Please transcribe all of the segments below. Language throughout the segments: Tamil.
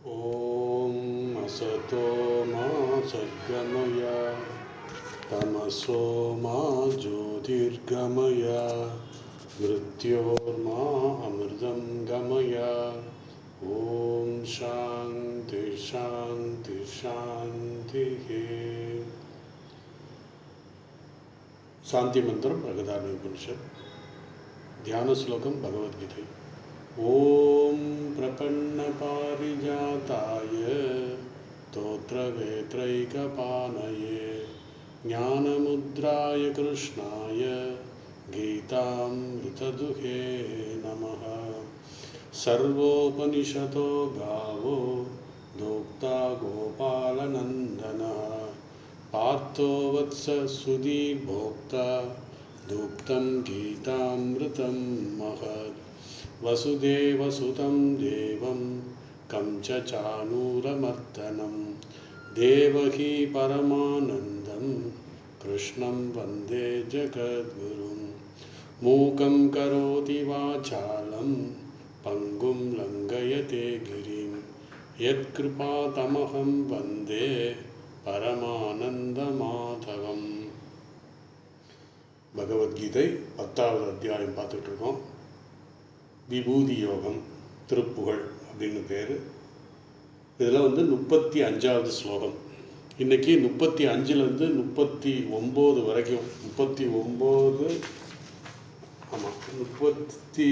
ॐ असतो मा सद्गमय तमसो मा ज्योतिर्गमय मृत्योर्मा अमृतं गमय। ॐ शान्ति शान्ति शान्तिः। शांति मंत्रम बृहदारण्यकोपनिषत् ध्यान श्लोकम भगवद्गीता। ओम प्रपन्नपारिजाताय स्तोत्रवेत्रैकपाणये ज्ञानमुद्राय कृष्णाय गीतामृतदुहे नमः। सर्वोपनिषदो गावो दोक्ता गोपालनन्दनः पार्थो वत्स सुधीर्भोक्ता दुग्धं गीतामृतं महत्। वसुदेवसुतं देवं कंसचाणूरमर्दनं देवकी परमानन्दं कृष्णं वन्दे जगद्गुरुं। मूकं करोति वाचालं पङ्गुं लङ्घयते गिरिं यत्कृपातमहं वन्दे பரமானந்தமாதவம். பகவத்கீதை 10வது அத்தியாயம் பார்த்துட்டு இருக்கோம். விபூதி யோகம் திருப்புகழ் அப்படின்னு பேர். இதில் 35வது ஸ்லோகம். இன்னைக்கு 35லேருந்து 39 வரைக்கும் 39 ஆமாம் 35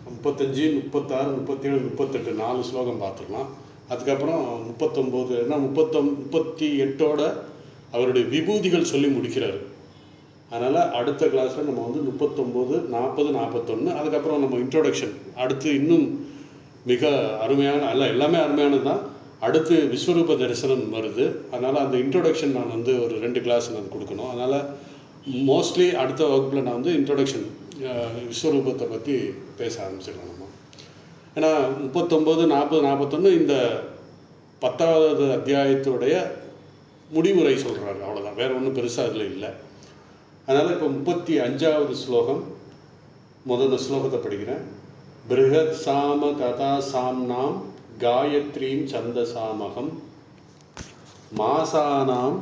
36 37 38 4 ஸ்லோகம் பார்த்துக்கலாம். அதுக்கப்புறம் 39 ஏன்னா 38ஓட அவருடைய விபூதிகள் சொல்லி முடிக்கிறார். அதனால் அடுத்த கிளாஸில் நம்ம 39 40 41 அதுக்கப்புறம் நம்ம இன்ட்ரோடக்ஷன் அடுத்து இன்னும் மிக அருமையான எல்லாமே அருமையானது தான். அடுத்து விஸ்வரூப தரிசனம் வருது. அதனால் அந்த இன்ட்ரோடக்ஷன் நான் ஒரு 2 கிளாஸ் நான் கொடுக்கணும். அதனால் மோஸ்ட்லி அடுத்த வகுப்பில் நான் இன்ட்ரோடக்ஷன் விஸ்வரூபத்தை பற்றி பேச ஆரம்பிச்சிடலாம் நம்ம. ஏன்னா 39 40 41 இந்த 10வது அத்தியாயத்துடைய முடிவுரை சொல்கிறாரு. அவ்வளோதான், வேறு ஒன்றும் பெருசாக அதில் இல்லை. அதனால் இப்போ 35வது ஸ்லோகம். முதல் ஸ்லோகத்தை படிக்கிறேன். பிருஹத் சாம ததா சாம்னாம் காயத்ரீம் சந்தசாமகம் மாசானாம்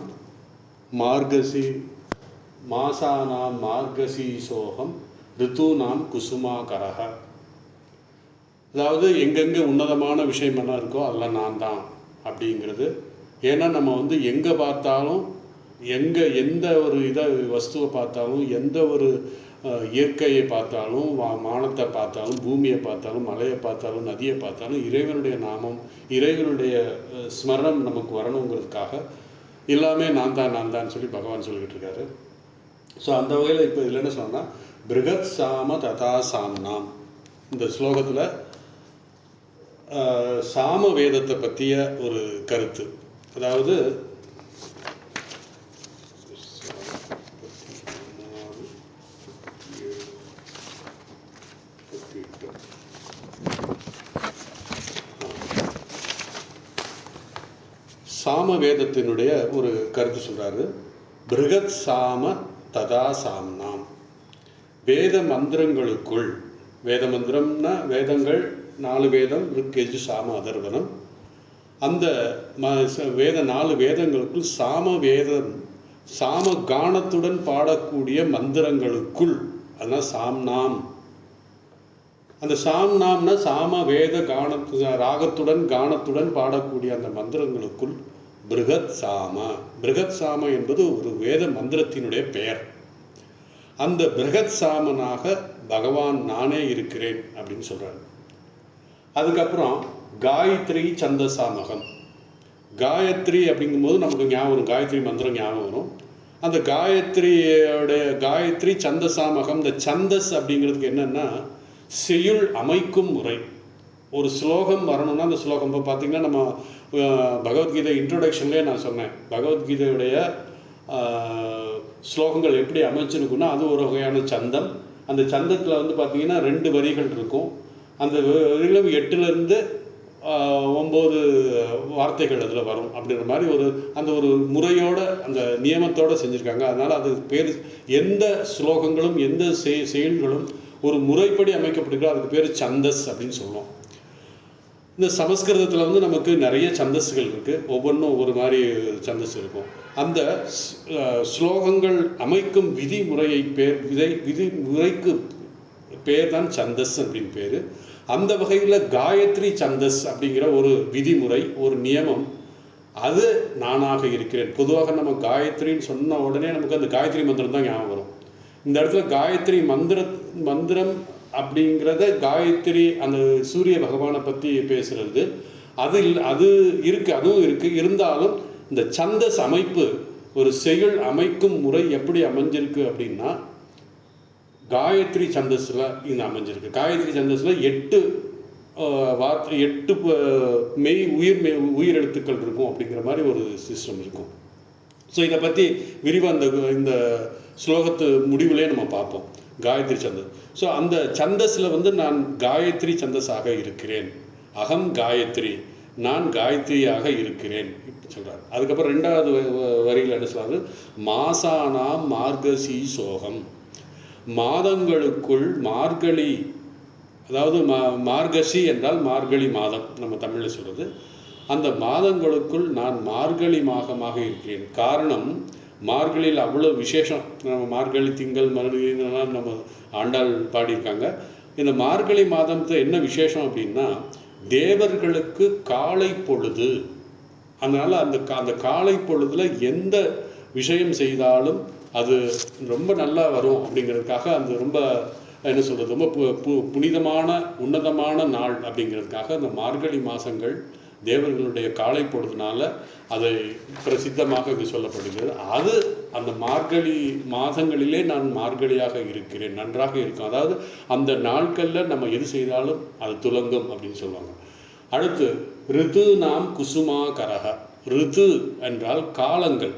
மார்கசீசோகம் ரிதூனாம் குசுமாகரஹ. அதாவது எங்கெங்கே உன்னதமான விஷயம் என்ன இருக்கோ அதெல்லாம் நான் தான் அப்படிங்கிறது. ஏன்னா நம்ம எங்கே பார்த்தாலும் எந்த ஒரு வஸ்துவை பார்த்தாலும் எந்த ஒரு இயற்கையை பார்த்தாலும் வானத்தை பார்த்தாலும் பூமியை பார்த்தாலும் மலையை பார்த்தாலும் நதியை பார்த்தாலும் இறைவனுடைய நாமம் இறைவனுடைய ஸ்மரணம் நமக்கு வரணுங்கிறதுக்காக எல்லாமே நான் தான் சொல்லி பகவான் சொல்லிக்கிட்டு இருக்காரு. ஸோ அந்த வகையில் இப்போ இதில் என்ன சொன்னால் பிருகத் சாம ததா சாம்னாம் இந்த ஸ்லோகத்தில் சாம வேதத்தை பற்றிய ஒரு கருத்து. அதாவது சாம வேதத்தினுடைய ஒரு கருத்து சொல்றாரு. பிருகத் சாம ததா சாம்னாம். வேத மந்திரங்களுக்குள், வேத மந்திரம்னா வேதங்கள் 4 வேதம் ருக்கெஜு சாம அதர்வனம். அந்த வேத 4 வேதங்களுக்குள் சாம கானத்துடன் பாடக்கூடிய மந்திரங்களுக்குள், அதனால் சாம்னாம். அந்த சாம்னாம்னா சாம வேத ராகத்துடன் கானத்துடன் பாடக்கூடிய அந்த மந்திரங்களுக்குள் பிருகத் சாம என்பது ஒரு வேத மந்திரத்தினுடைய பெயர். அந்த பிருகத் சாமனாக பகவான் நானே இருக்கிறேன் அப்படின்னு சொல்றாரு. அதுக்கப்புறம் காயத்ரி சந்தசாமகம். காயத்ரி அப்படிங்கும்போது நமக்கு ஞாபகம் வரும், காயத்ரி மந்திரம் ஞாபகம் வரும். அந்த காயத்ரி சந்தசாமகம். இந்த சந்தஸ் அப்படிங்கிறதுக்கு என்னன்னா செய்யுள் அமைக்கும் முறை. ஒரு ஸ்லோகம் வரணும்னா அந்த ஸ்லோகம் இப்போ பார்த்தீங்கன்னா நம்ம பகவத்கீதை இன்ட்ரோடக்ஷன்லேயே நான் சொன்னேன், பகவத்கீதையுடைய ஸ்லோகங்கள் எப்படி அமைச்சிருக்குன்னா அது ஒரு வகையான சந்தம். அந்த சந்தத்தில் பார்த்தீங்கன்னா 2 வரிகள் இருக்கும். அந்த வரிகளும் 8லேருந்து 9 வார்த்தைகள் அதில் வரும். அப்படின்ற மாதிரி அந்த ஒரு முறையோட அந்த நியமத்தோடு செஞ்சுருக்காங்க. அதனால் அது பேர் எந்த ஸ்லோகங்களும் எந்த செயல்களும் ஒரு முறைப்படி அமைக்கப்படுகிறோ அதுக்கு பேர் சந்தஸ் அப்படின்னு சொல்லுவோம். இந்த சமஸ்கிருதத்தில் வந்து நமக்கு நிறைய சந்தஸ்கள் இருக்குது, ஒவ்வொன்றும் ஒவ்வொரு மாதிரி சந்தஸ் இருக்கும். அந்த ஸ்லோகங்கள் அமைக்கும் விதிமுறையை விதிமுறைக்கு பேர் தான் சந்தஸ் அப்படின்னு பேர். அந்த வகையில் காயத்ரி சந்தஸ் அப்படிங்கிற ஒரு விதிமுறை, ஒரு நியமம், அது நானாக இருக்கிறேன். பொதுவாக நம்ம காயத்ரின்னு சொன்ன உடனே நமக்கு அந்த காயத்ரி மந்திரம் தான் ஞாபகம் வரும். இந்த இடத்துல காயத்ரி மந்திரம் அப்படிங்கிறத காயத்ரி அந்த சூரிய பகவானை பற்றி பேசுகிறது. அது இருக்குது, அதுவும் இருக்குது. இருந்தாலும் இந்த சந்தஸ் அமைப்பு, ஒரு செயல் அமைக்கும் முறை எப்படி அமைஞ்சிருக்கு அப்படின்னா காயத்ரி சந்தஸில் இது அமைஞ்சிருக்கு. காயத்ரி சந்தஸில் 8 உயிர் எழுத்துக்கள் இருக்கும் அப்படிங்கிற மாதிரி ஒரு சிஸ்டம் இருக்கும். ஸோ இதை பற்றி விரிவாக இந்த ஸ்லோகத்து முடிவுலேயே நம்ம பார்ப்போம், காயத்ரி சந்தஸ். ஸோ அந்த சந்தஸில் வந்து நான் காயத்ரி சந்தஸாக இருக்கிறேன், அகம் காயத்ரி, நான் காயத்ரியாக இருக்கிறேன் சொல்கிறார். அதுக்கப்புறம் 2வது வரியில் என்ன சொல்றாரு, மாசானாம் மார்கசி சோகம், மாதங்களுக்குள் மார்கழி, அதாவது மார்கசி என்றால் மார்கழி மாதம் நம்ம தமிழில் சொல்கிறது, அந்த மாதங்களுக்குள் நான் மார்கழி மாதமாக இருக்கிறேன். காரணம், மார்கழியில் அவ்வளோ விசேஷம். நம்ம மார்கழி திங்கள் மறுநாள் நம்ம ஆண்டாள் பாடியிருக்காங்க. இந்த மார்கழி மாதத்தில் என்ன விசேஷம் அப்படின்னா தேவர்களுக்கு காலை பொழுது. அதனால் அந்த காலை பொழுதுல எந்த விஷயம் செய்தாலும் அது ரொம்ப நல்லா வரும் அப்படிங்கிறதுக்காக அந்த ரொம்ப என்ன சொல்கிறது, ரொம்ப புனிதமான உன்னதமான நாள் அப்படிங்கிறதுக்காக அந்த மார்கழி மாதங்கள் தேவர்களுடைய காலை பொழுதுனால அதை பிரசித்தமாக இங்கு சொல்லப்படுகிறது. அது அந்த மார்கழி மாதங்களிலே நான் மார்கழியாக இருக்கிறேன், நன்றாக இருக்கும். அதாவது அந்த நாட்களில் நம்ம எது செய்தாலும் அது துலங்கும் அப்படின்னு சொல்லுவாங்க. அடுத்து ரிது நாம் குசுமா கரக. ரிது என்றால் காலங்கள்.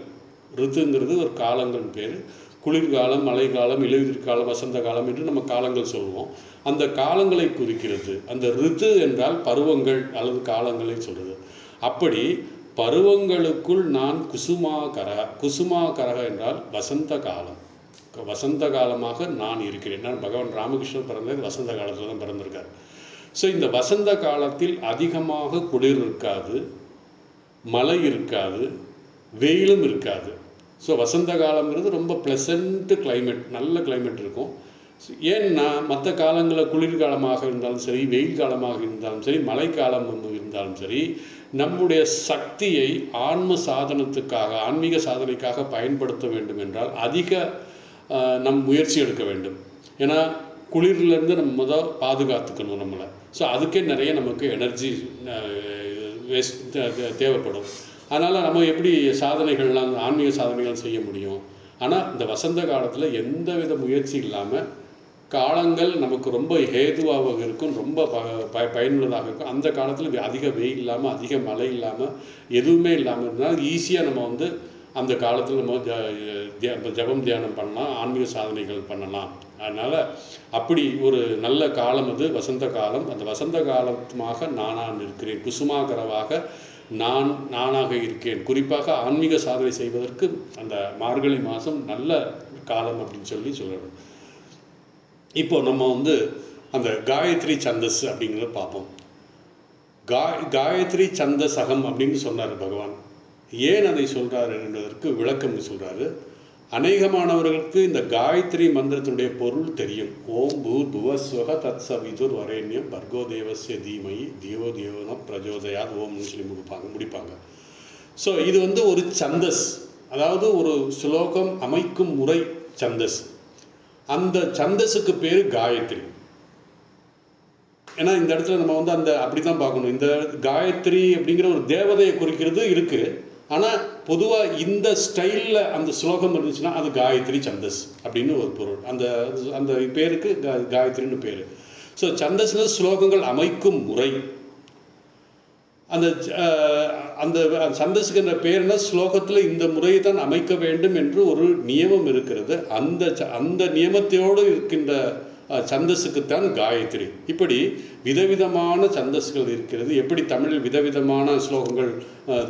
ரித்துங்கிறது ஒரு காலங்கள் பேர். குளிர்காலம், மழைக்காலம், இலையுதிர்காலம், வசந்த காலம் என்று நம்ம காலங்கள் சொல்லுவோம். அந்த காலங்களை குறிக்கிறது. அந்த ரித்து என்றால் பருவங்கள் அல்லது காலங்களை சொல்கிறது. அப்படி பருவங்களுக்குள் நான் குசுமா கரக என்றால் வசந்த காலம், வசந்த காலமாக நான் இருக்கிறேன். நான் பகவான் ராமகிருஷ்ணன் பிறந்தது வசந்த காலத்தில் தான் பிறந்திருக்கார். ஸோ இந்த வசந்த காலத்தில் அதிகமாக குளிர் இருக்காது, மழை இருக்காது, வெயிலும் இருக்காது. ஸோ வசந்த காலங்கிறது ரொம்ப ப்ளசண்ட் கிளைமேட், நல்ல கிளைமேட் இருக்கும். ஏன்னா மற்ற காலங்களில் குளிர்காலமாக இருந்தாலும் சரி, வெயில் காலமாக இருந்தாலும் சரி, மழைக்காலம் இருந்தாலும் சரி, நம்முடைய சக்தியை ஆன்ம சாதனத்துக்காக, ஆன்மீக சாதனைக்காக பயன்படுத்த வேண்டும் என்றால் அதிக நம் முயற்சி எடுக்க வேண்டும். ஏன்னா குளிர்லேருந்து நம்ம பாதுகாத்துக்கணும் நம்மளை. ஸோ அதுக்கே நிறைய நமக்கு எனர்ஜி தேவைப்படும். அதனால் நம்ம எப்படி சாதனைகள்லாம், ஆன்மீக சாதனைகள் செய்ய முடியும்? ஆனால் இந்த வசந்த காலத்தில் எந்த வித முயற்சி இல்லாமல் காலங்கள் நமக்கு ரொம்ப ஹேதுவாக இருக்கும், ரொம்ப பயனுள்ளதாக இருக்கும். அந்த காலத்தில் அதிக வெயில் இல்லாமல், அதிக மழை இல்லாமல், எதுவுமே இல்லாமல் இருந்தால் ஈஸியாக நம்ம வந்து அந்த காலத்தில் நம்ம ஜபம் தியானம் பண்ணலாம், ஆன்மீக சாதனைகள் பண்ணலாம். அதனால் அப்படி ஒரு நல்ல காலம் அது வசந்த காலம். அந்த வசந்த காலமாக நானாக இருக்கிறேன், குசுமாகரவாக நானாக இருக்கேன். குறிப்பாக ஆன்மீக சாதனை செய்வதற்கு அந்த மார்கழி மாதம் நல்ல காலம் அப்படின்னு சொல்லணும். இப்போ நம்ம வந்து அந்த காயத்ரி சந்தஸ் அப்படிங்கிறத பார்ப்போம். காயத்ரி சந்தசகம் அப்படின்னு சொன்னார் பகவான். ஏன் அதை சொல்கிறார் என்பதற்கு விளக்கம் சொல்கிறாரு. அநேகமானவர்களுக்கு இந்த காயத்ரி மந்திரத்தினுடைய பொருள் தெரியும். ஓம் பூர் புவஸ்வக தத் சவிதுர் வரேண்யம் பர்கோ தேவஸ்ய தீமயி தியோ தியோன பிரஜோதயாத் ஓம்னு சொல்லி முடிப்பாங்க. ஸோ இது வந்து ஒரு சந்தஸ், அதாவது ஒரு ஸ்லோகம் அமைக்கும் முறை சந்தஸ். அந்த சந்தஸுக்கு பேர் காயத்ரி. ஏன்னா இந்த இடத்துல நம்ம வந்து அந்த அப்படி தான் பார்க்கணும். இந்த காயத்ரி அப்படிங்கிற ஒரு தேவதையை குறிக்கிறது இருக்குது. ஆனால் பொதுவாக இந்த ஸ்டைலில் அந்த ஸ்லோகம் இருந்துச்சுன்னா அது காயத்ரி சந்தஸ் அப்படின்னு ஒரு பொருள். அந்த பேருக்கு காயத்ரின்னு பேர். ஸோ சந்தஸ்ல ஸ்லோகங்கள் அமைக்கும் முறை. அந்த அந்த சந்தஸுக்கு என்ற பேர்னா ஸ்லோகத்தில் இந்த முறையை தான் அமைக்க வேண்டும் என்று ஒரு நியமம் இருக்கிறது. அந்த நியமத்தோடு இருக்கின்ற சந்தஸுக்குத்தான் காயத்ரி. இப்படி விதவிதமான சந்தஸ்கள் இருக்கிறது. எப்படி தமிழில் விதவிதமான ஸ்லோகங்கள்,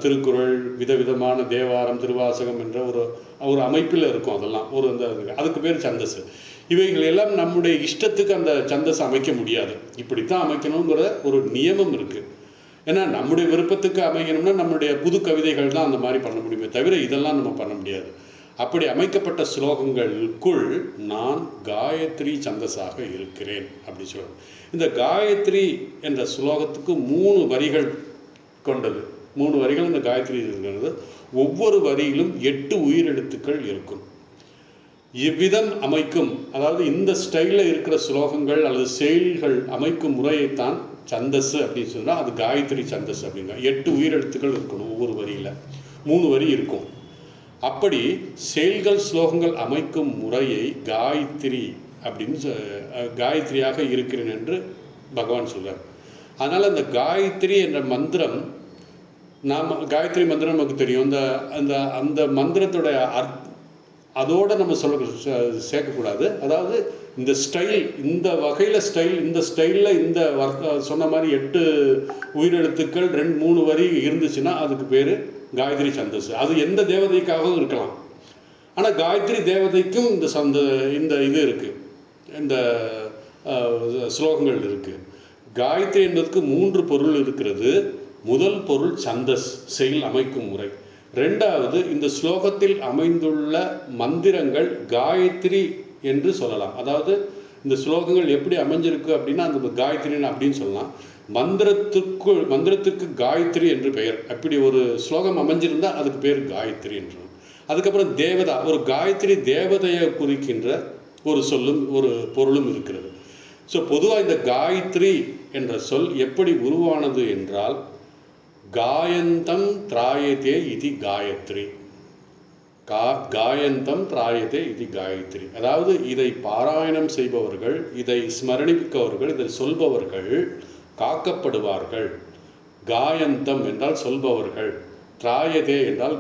திருக்குறள், விதவிதமான தேவாரம், திருவாசகம் என்ற ஒரு அமைப்பில் இருக்கும். அதெல்லாம் ஒரு அதுக்கு பேர் சந்தஸ். இவைகள் எல்லாம் நம்முடைய இஷ்டத்துக்கு அந்த சந்தஸ் அமைக்க முடியாது. இப்படித்தான் அமைக்கணுங்கிற ஒரு நியமம் இருக்குது. ஏன்னா நம்முடைய விருப்பத்துக்கு அமையணும்னா நம்முடைய புது கவிதைகள் தான் அந்த மாதிரி பண்ண முடியுமே தவிர இதெல்லாம் நம்ம பண்ண முடியாது. அப்படி அமைக்கப்பட்ட ஸ்லோகங்களுக்குள் நான் காயத்ரி சந்தஸாக இருக்கிறேன் அப்படி சொல்கிறேன். இந்த காயத்ரி என்ற ஸ்லோகத்துக்கு 3 வரிகள் கொண்டது. 3 வரிகள் இந்த காயத்ரி இருக்கிறது. ஒவ்வொரு வரியிலும் 8 உயிரெழுத்துக்கள் இருக்கும். இவ்விதம் அமைக்கும், அதாவது இந்த ஸ்டைலில் இருக்கிற ஸ்லோகங்கள் அல்லது செயல்கள் அமைக்கும் முறையைத்தான் சந்தஸ் அப்படின்னு சொன்னால் அது காயத்ரி சந்தஸ் அப்படிங்க. 8 உயிரெழுத்துக்கள் இருக்கணும் ஒவ்வொரு வரியில், 3 வரி இருக்கும். அப்படி செயல்கள் ஸ்லோகங்கள் அமைக்கும் முறையை காயத்ரி அப்படின்னு காயத்ரியாக இருக்கிறேன் என்று பகவான் சொல்றார். அதனால் அந்த காயத்ரி என்ற மந்திரம், காயத்ரி மந்திரம் நமக்கு தெரியும். அந்த மந்திரத்துடைய அதோடு நம்ம சேர்க்கக்கூடாது. அதாவது இந்த ஸ்டைல், இந்த வகையில் ஸ்டைல், இந்த ஸ்டைலில் இந்த சொன்ன மாதிரி 8 உயிரெழுத்துக்கள் 2-3 வரி இருந்துச்சுன்னா அதுக்கு பேர் காயத்ரி சந்தஸ். அது எந்த தேவதைக்காகவும் இருக்கலாம். ஆனால் காயத்ரி தேவதைக்கும் இந்த இது இருக்குது, இந்த ஸ்லோகங்கள் இருக்குது. காயத்ரி என்பதற்கு 3 பொருள் இருக்கிறது. முதல் பொருள் சந்தஸ், செயல் அமைக்கும் முறை. 2வது, இந்த ஸ்லோகத்தில் அமைந்துள்ள மந்திரங்கள் காயத்ரி என்று சொல்லலாம். அதாவது இந்த ஸ்லோகங்கள் எப்படி அமைஞ்சிருக்கு அப்படின்னா அந்த காயத்ரின்னு அப்படின்னு சொல்லலாம். மந்திரத்துக்கு காயத்ரி என்று பெயர். அப்படி ஒரு ஸ்லோகம் அமைஞ்சிருந்தால் அதுக்கு பேர் காயத்ரி என்று. அதுக்கப்புறம் தேவதா, ஒரு காயத்ரி தேவதையை குறிக்கின்ற ஒரு சொல்லும் ஒரு பொருளும் இருக்கிறது. ஸோ பொதுவாக இந்த காயத்ரி என்ற சொல் எப்படி உருவானது என்றால், காயந்தம் திராயதே இது காயத்ரி, காயந்தம் திராயதே இது காயத்ரி. அதாவது இதை பாராயணம் செய்பவர்கள், இதை ஸ்மரணிப்பவர்கள், இதை சொல்பவர்கள் காக்கப்படுவார்கள். காயந்தம் என்றால் சொல்பவர்கள், திராயதே என்றால்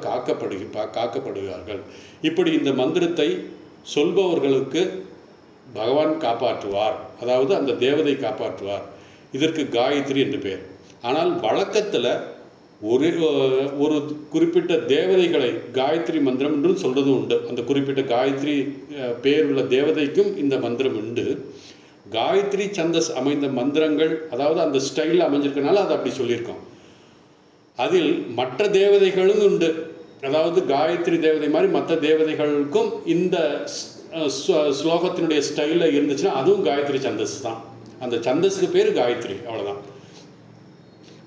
காக்கப்படுவார்கள். இப்படி இந்த மந்திரத்தை சொல்பவர்களுக்கு பகவான் காப்பாற்றுவார், அதாவது அந்த தேவதை காப்பாற்றுவார். இதற்கு காயத்ரி என்று பெயர். ஆனால் வழக்கத்தில் ஒரு குறிப்பிட்ட தேவதைகளை காயத்ரி மந்திரம் என்று சொல்றதும் உண்டு. அந்த குறிப்பிட்ட காயத்ரி பெயருள்ள தேவதைக்கும் இந்த மந்திரம் உண்டு. காயத்ரி சந்தஸ் அமைந்த மந்திரங்கள், அதாவது அந்த ஸ்டைலில் அமைஞ்சிருக்கனால அதை அப்படி சொல்லியிருக்கோம். அதில் மற்ற தேவதைகளும் உண்டு. அதாவது காயத்ரி தேவதை மாதிரி மற்ற தேவதைகளுக்கும் இந்த ஸ்லோகத்தினுடைய ஸ்டைலில் இருந்துச்சுன்னா அதுவும் காயத்ரி சந்தஸ் தான். அந்த சந்தஸுக்கு பேர் காயத்ரி, அவ்வளோதான்.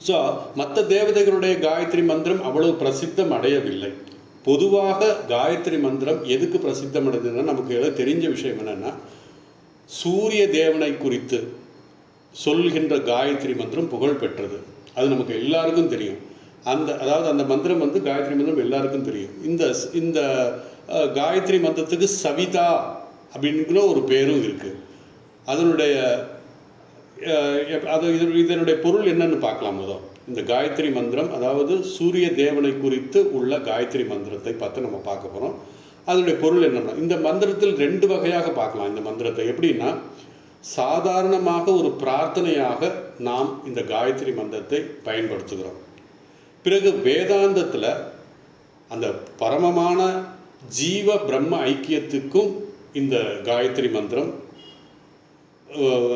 ஸோ மற்ற தேவதைகளுடைய காயத்ரி மந்திரம் அவ்வளவு பிரசித்தம் அடையவில்லை. பொதுவாக காயத்ரி மந்திரம் எதுக்கு பிரசித்தம் அடைந்ததுன்னா, நமக்கு தெரிஞ்ச விஷயம் என்னென்னா, சூரிய தேவனை குறித்து சொல்கின்ற காயத்ரி மந்திரம் புகழ் பெற்றது. அது நமக்கு எல்லாருக்கும் தெரியும். அதாவது அந்த மந்திரம் காயத்ரி மந்திரம் எல்லாருக்கும் தெரியும். இந்த காயத்ரி மந்திரத்துக்கு சவிதா அப்படிங்கிற ஒரு பேரும் இருக்குது. இதனுடைய பொருள் என்னன்னு பார்க்கலாம். முதல் இந்த காயத்ரி மந்திரம், அதாவது சூரிய தேவனை குறித்து உள்ள காயத்ரி மந்திரத்தை பார்த்து நம்ம பார்க்க போகிறோம். அதனுடைய பொருள் என்னன்னா, இந்த மந்திரத்தில் 2 வகையாக பார்க்கலாம். இந்த மந்திரத்தை எப்படின்னா, சாதாரணமாக ஒரு பிரார்த்தனையாக நாம் இந்த காயத்ரி மந்திரத்தை பயன்படுத்துகிறோம். பிறகு வேதாந்தத்தில் அந்த பரமமான ஜீவ பிரம்ம ஐக்கியத்துக்கும் இந்த காயத்ரி மந்திரம்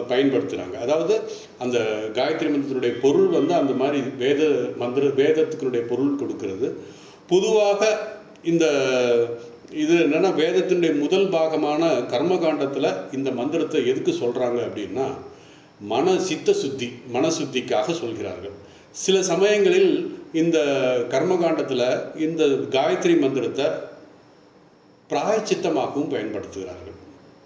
பயன்படுத்துகிறாங்க. அதாவது அந்த காயத்ரி மந்திரத்தினுடைய பொருள் அந்த மாதிரி வேதத்துக்குடைய பொருள் கொடுக்கிறது. பொதுவாக இது என்னன்னா, வேதத்தினுடைய முதல் பாகமான கர்மகாண்டத்தில் இந்த மந்திரத்தை எதுக்கு சொல்கிறாங்க அப்படின்னா, மனசுத்திக்காக சொல்கிறார்கள். சில சமயங்களில் இந்த கர்மகாண்டத்தில் இந்த காயத்ரி மந்திரத்தை பிராயச்சித்தமாகவும் பயன்படுத்துகிறார்கள்.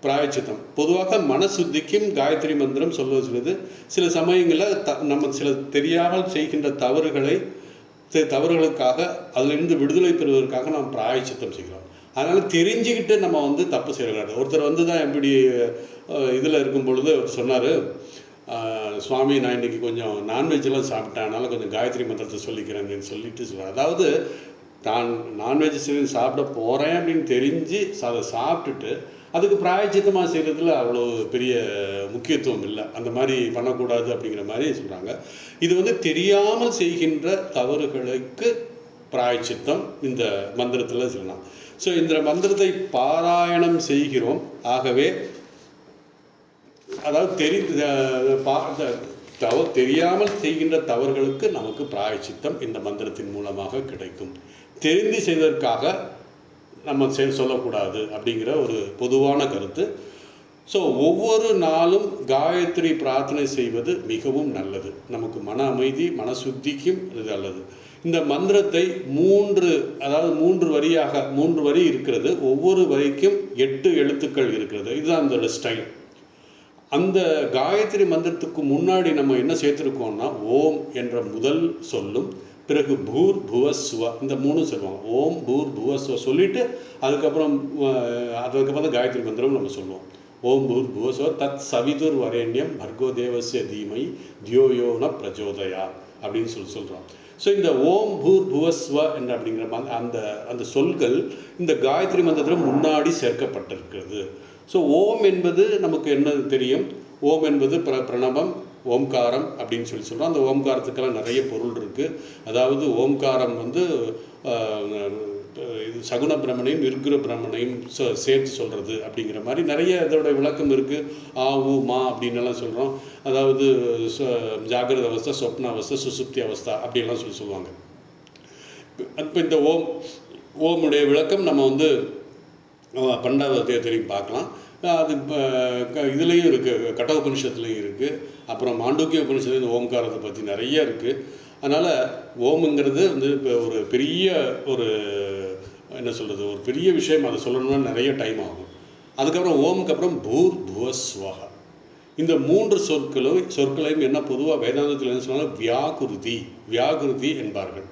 பிராயச்சித்தம் பொதுவாக மனசுத்திக்கும் காயத்ரி மந்திரம் சொல்வது. சில சமயங்களில் நம்ம சில தெரியாமல் செய்கின்ற தவறுகளுக்காக அதிலிருந்து விடுதலை பெறுவதற்காக நாம் பிராயச்சித்தம் செய்கிறோம். அதனால் தெரிஞ்சுக்கிட்டு நம்ம தப்பு செய்யக்கூடாது. ஒருத்தர் தான் எப்படி இதில் இருக்கும் பொழுது சொன்னார், சுவாமி நான் இன்றைக்கி கொஞ்சம் நான்வெஜ்லாம் சாப்பிட்டேன், அதனால் கொஞ்சம் காயத்ரி மந்திரத்தை சொல்லிக்கிறேன்னு சொல்லிட்டு சொல்கிறார். அதாவது தான் நான்வெஜ் சாப்பிட போகிறேன் அப்படின்னு தெரிஞ்சு அதை சாப்பிட்டுட்டு அதுக்கு பிராயச்சித்தமாக செய்கிறதுல அவ்வளோ பெரிய முக்கியத்துவம் இல்லை. அந்த மாதிரி பண்ணக்கூடாது அப்படிங்கிற மாதிரி சொல்கிறாங்க. இது தெரியாமல் செய்கின்ற தவறுகளுக்கு பிராயச்சித்தம் இந்த மந்திரத்தில் சொல்லலாம். ஸோ இந்த மந்திரத்தை பாராயணம் செய்கிறோம். ஆகவே அதாவது தெரியாமல் செய்கின்ற தவறுகளுக்கு நமக்கு பிராயச்சித்தம் இந்த மந்திரத்தின் மூலமாக கிடைக்கும். தெரிந்து செய்வதற்காக நம்ம சொல்லக்கூடாது அப்படிங்கிற ஒரு பொதுவான கருத்து. ஸோ ஒவ்வொரு நாளும் காயத்ரி பிரார்த்தனை செய்வது மிகவும் நல்லது. நமக்கு மன அமைதி, மனசுத்திக்கும் இது நல்லது. இந்த மந்திரத்தை மூன்று வரியாக 3 வரி இருக்கிறது. ஒவ்வொரு வரிக்கும் 8 எழுத்துக்கள் இருக்கிறது. இதுதான் அந்த ஸ்டைல். அந்த காயத்ரி மந்திரத்துக்கு முன்னாடி நம்ம என்ன சேர்த்துருக்கோம்னா, ஓம் என்ற முதல் சொல்லும், பிறகு பூர் புவ சுவ, இந்த 3 சொல்லுவாங்க. ஓம் பூர் புவ சுவ சொல்லிட்டு அதுக்கப்புறம் தான் காயத்ரி மந்திரம் நம்ம சொல்லுவோம். ஓம் பூர் புவ சுவ தத் சவிதுர் வரேண்யம் பர்கோ தேவஸ்ய தீமை தியோ யோ ந பிரச்சோதயா அப்படின்னு சொல்கிறோம். ஸோ இந்த ஓம் பூர் புவஸ்வ என்ற அப்படிங்கிற அந்த சொல்கள் இந்த காயத்ரி மந்திரத்தில் முன்னாடி சேர்க்கப்பட்டிருக்கிறது. ஸோ ஓம் என்பது நமக்கு என்ன தெரியும்? ஓம் என்பது பிரணவம், ஓம்காரம் அப்படின்னு சொல்கிறோம். அந்த ஓம்காரத்துக்கெல்லாம் நிறைய பொருள் இருக்குது. அதாவது ஓம்காரம் இது சகுன பிரம்மனையும் விருக்குர பிரம்மனையும் சேர்த்து சொல்கிறது அப்படிங்கிற மாதிரி நிறைய இதோட விளக்கம் இருக்குது. ஆ ஊ மா அப்படின்னுலாம் சொல்கிறோம். அதாவது ஜாகிரத அவஸ்தை, சொப்ன அவஸ்தை, சுசுப்தி அவஸ்தா அப்படின்லாம் சொல்லுவாங்க. இப்போ இந்த ஓமுடைய விளக்கம் நம்ம 12வது அத்தியாயத்திலையும் பார்க்கலாம். அது இதுலேயும் இருக்குது, கட்ட உபனிஷத்துலேயும் இருக்குது. அப்புறம் மாண்டூக்கிய உபனிஷத்துல இந்த ஓம்காரத்தை பற்றி நிறைய இருக்குது. அதனால் ஓமுங்கிறது இப்போ ஒரு பெரிய ஒரு பெரிய விஷயம். அதை சொல்லணும்னா நிறைய டைம் ஆகும். அதுக்கப்புறம் ஓமுக்கு அப்புறம் பூர் புவ ஸ்வஹா. இந்த 3 சொற்களையும் என்ன பொதுவாக வேதாந்தத்தில் என்ன சொன்னாலும் வியாகிருதி என்பார்கள்.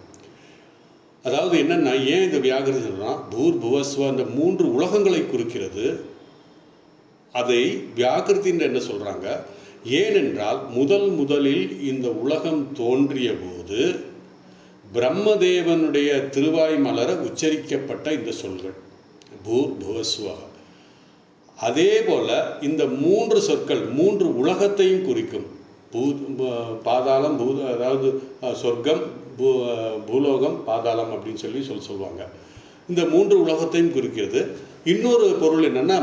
அதாவது என்னென்னா, ஏன் இந்த வியாகிருதி சொல்கிறோம்னா, பூர் புவஸ்வ அந்த 3 உலகங்களை குறிக்கிறது. அதை வியாகிருத்தின்னு என்ன சொல்கிறாங்க? ஏனென்றால் முதலில் இந்த உலகம் தோன்றிய போது பிரம்மதேவனுடைய திருவாய் மலர உச்சரிக்கப்பட்ட இந்த சொல்கள் பூர் புவஸ்வ. அதே போல இந்த 3 சொற்கள் 3 உலகத்தையும் குறிக்கும். பாதாளம், அதாவது சொர்க்கம், பூலோகம், பாதாளம் அப்படின்னு சொல்லுவாங்க. இந்த 3 உலகத்தையும் குறிக்கிறது. இன்னொரு பொருள் என்னன்னா,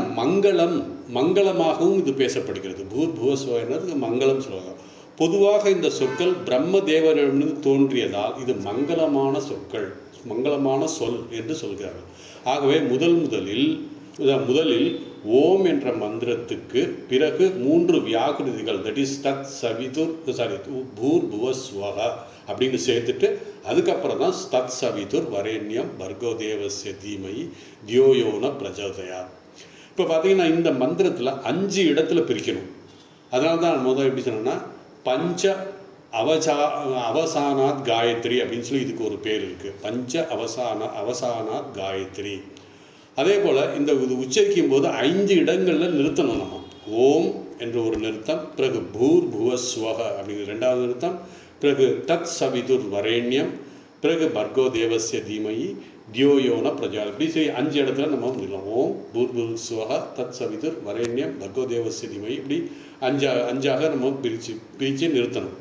மங்களமாகவும் இது பேசப்படுகிறது. பூர் புவஸ்வ மங்களம் சொல்லுவாங்க. பொதுவாக இந்த சொற்கள் பிரம்மதேவனிடமிருந்து தோன்றியதால் இது மங்களமான சொல் என்று சொல்கிறார்கள். ஆகவே முதலில் ஓம் என்ற மந்திரத்துக்கு பிறகு 3 வியாகிருதிகள், தட் இஸ் தத் சவிதுர் பூர் புவஸ்வஹ அப்படின்னு சேர்த்துட்டு அதுக்கப்புறம் தான் தத் சவிதுர் வரேண்யம் பர்கோ தேவஸ்ய தீமயி தியோ யோ ந பிரச்சோதயா. இப்போ பார்த்தீங்கன்னா இந்த மந்திரத்தில் 5 இடத்துல பிரிக்கணும். அதனால தான் முதல் எப்படி சொன்னோன்னா, பஞ்ச அவசானாத் காயத்ரி அப்படின்னு சொல்லி இதுக்கு ஒரு பேர் இருக்குது. பஞ்ச அவசானாத் காயத்ரி. அதே போல் இந்த உச்சரிக்கும் போது 5 இடங்களில் நிறுத்தணும். நம்ம ஓம் என்று ஒரு நிறுத்தம், பிறகு பூர் புவஸ்வஹ அப்படிங்கிற 2வது நிறுத்தம், பிறகு தத் சவிதுர் வரேண்யம், பிறகு பர்கோ தேவஸ்ய தீமயி தியோ யோ ந பிரச்சோதயா. இப்படி 5 இடத்துல நம்ம நிறுத்தலாம். ஓம் பூர் புவஸ்வஹ தத் சவிதுர் வரேண்யம் பர்கோ தேவஸ்ய தீமயி. இப்படி 5ஆக நம்ம பிரித்து நிறுத்தணும்.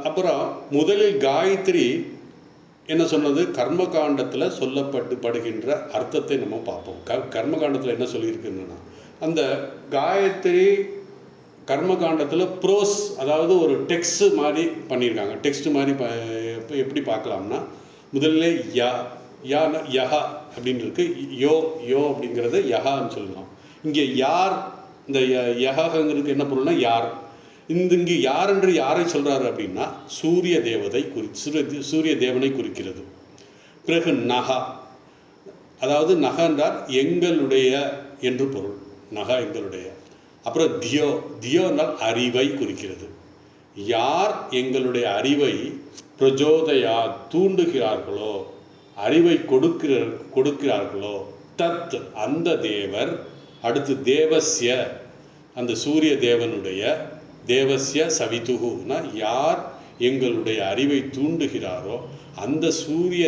அப்புறம் முதலில் காயத்ரி என்ன சொன்னது? கர்மகாண்டத்தில் சொல்லப்படுகின்ற அர்த்தத்தை நம்ம பார்ப்போம். கர்மகாண்டத்தில் என்ன சொல்லியிருக்குன்னா, அந்த காயத்ரி கர்மகாண்டத்தில் ப்ரோஸ், அதாவது ஒரு டெக்ஸ்ட் மாதிரி பண்ணியிருக்காங்க. டெக்ஸ்ட் மாதிரி எப்படி பார்க்கலாம்னா, முதல்ல யஹா அப்படின்னு இருக்கு. யோ அப்படிங்கிறது யஹான்னு சொல்லலாம். இங்கே யார், இந்த யஹங்கிறதுக்கு என்ன பொருள்னா யார். இங்கு யார் என்று யாரை சொல்றாரு அப்படின்னா, சூரிய தேவனை குறிக்கிறது. பிறகு நகா, அதாவது நக என்றால் எங்களுடைய என்று பொருள். நக எங்களுடைய. அப்புறம் தியோ என்றால் அறிவை குறிக்கிறது. யார் எங்களுடைய அறிவை பிரச்சோதயா தூண்டுகிறார்களோ, அறிவை கொடுக்கிறார்களோ, தத் அந்த தேவர். அடுத்து தேவஸ்ய, அந்த சூரிய தேவனுடைய, தேவஸ்ய சவிதுகுனா யார் எங்களுடைய அறிவை தூண்டுகிறாரோ அந்த சூரிய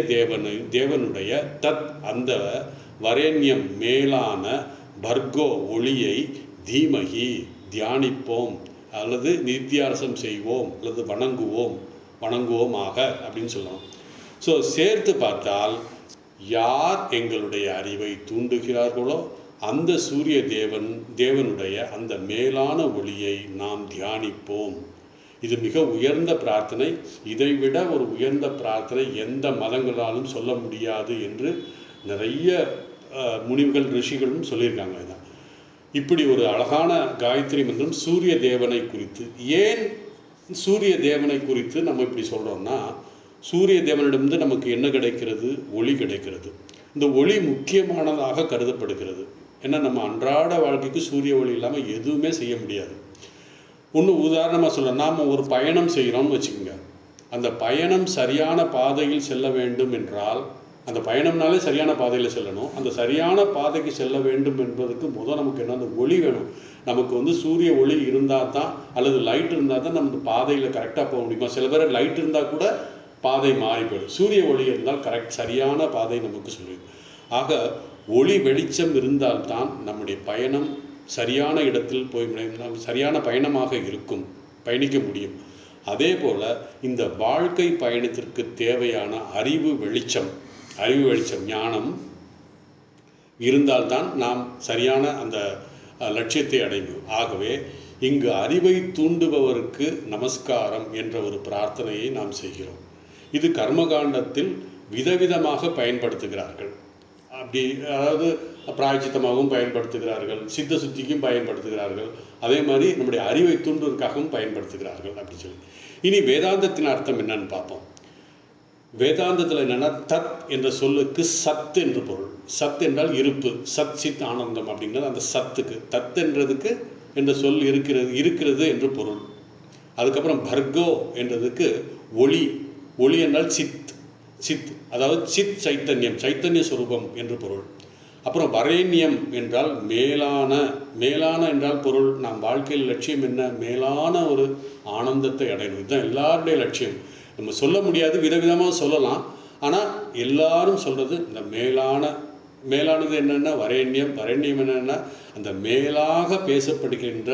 தேவனுடைய தத் அந்த வரேண்யம் மேலான பர்கோ ஒளியை தீமகி தியானிப்போம் அல்லது நித்தியாசம் செய்வோம் அல்லது வணங்குவோமாக அப்படின்னு சொல்லணும். ஸோ சேர்த்து பார்த்தால் யார் எங்களுடைய அறிவை தூண்டுகிறார்களோ அந்த சூரிய தேவனுடைய அந்த மேலான ஒளியை நாம் தியானிப்போம். இது மிக உயர்ந்த பிரார்த்தனை. இதைவிட ஒரு உயர்ந்த பிரார்த்தனை எந்த மதங்களாலும் சொல்ல முடியாது என்று நிறைய முனிவுகள் ரிஷிகளும் சொல்லியிருக்காங்க. இதான் இப்படி ஒரு அழகான காயத்ரி மந்திரம் சூரிய தேவனை குறித்து. ஏன் சூரிய தேவனை குறித்து நம்ம இப்படி சொல்கிறோம்னா, சூரிய தேவனிடமிருந்து நமக்கு என்ன கிடைக்கிறது? ஒளி கிடைக்கிறது. இந்த ஒளி முக்கியமானதாக கருதப்படுகிறது. ஏன்னா நம்ம அன்றாட வாழ்க்கைக்கு சூரிய ஒளி இல்லாமல் எதுவுமே செய்ய முடியாது. ஒன்று உதாரணமாக சொல்ல, நாம் ஒரு பயணம் செய்கிறோம்னு வச்சுக்கோங்க. அந்த பயணம் சரியான பாதையில் செல்ல வேண்டும் என்றால், அந்த பயணம்னாலே சரியான பாதையில் செல்லணும். அந்த சரியான பாதைக்கு செல்ல வேண்டும் என்பதற்கு முதல் நமக்கு என்ன? அந்த ஒளி வேணும். நமக்கு சூரிய ஒளி இருந்தால் தான், அல்லது லைட் இருந்தால் தான் நமக்கு பாதையில் கரெக்டாக போக முடியுமா? சில பேர் லைட் இருந்தால் கூட பாதை மாறி போயிடும். சூரிய ஒளி இருந்தால் சரியான பாதை நமக்கு சொல்லிடும். ஆக ஒளி வெளிச்சம் இருந்தால்தான் நம்முடைய பயணம் சரியான இடத்தில் போய் சரியான பயணமாக இருக்கும், பயணிக்க முடியும். அதே போல் இந்த வாழ்க்கை பயணத்திற்கு தேவையான அறிவு வெளிச்சம் ஞானம் இருந்தால்தான் நாம் சரியான அந்த லட்சியத்தை அடையும். ஆகவே இங்கு அறிவை தூண்டுபவருக்கு நமஸ்காரம் என்ற ஒரு பிரார்த்தனையை நாம் செய்கிறோம். இது கர்மகாண்டத்தில் விதவிதமாக பயன்படுத்துகிறார்கள். அப்படி அதாவது பிராயச்சித்தமாகவும் பயன்படுத்துகிறார்கள், சித்த சுத்திக்கும் பயன்படுத்துகிறார்கள், அதே மாதிரி நம்முடைய அறிவை தூண்டுவதற்காகவும் பயன்படுத்துகிறார்கள் அப்படி சொல்லி. இனி வேதாந்தத்தின் அர்த்தம் என்னன்னு பார்ப்போம். வேதாந்தத்தில் என்னென்னா, தத் என்ற சொல்லுக்கு சத் என்று பொருள். சத் என்றால் இருப்பு, சத் சித் ஆனந்தம் அப்படிங்கிறது அந்த சத்துக்கு, தத் என்றதுக்கு என்ற சொல் இருக்கிறது என்று பொருள். அதுக்கப்புறம் பர்கோ என்றதுக்கு ஒளி என்றால் சித் அதாவது சித் சைத்தன்ய சுரூபம் என்று பொருள். அப்புறம் வரேண்யம் என்றால் மேலான என்றால் பொருள். நாம் வாழ்க்கையில் லட்சியம் என்ன? மேலான ஒரு ஆனந்தத்தை அடையணும். இதுதான் எல்லாருடைய லட்சியம். நம்ம சொல்ல முடியாது, விதவிதமாக சொல்லலாம். ஆனால் எல்லாரும் சொல்கிறது இந்த மேலானது என்னென்னா வரேண்யம் என்னென்னா அந்த மேலாக பேசப்படுகின்ற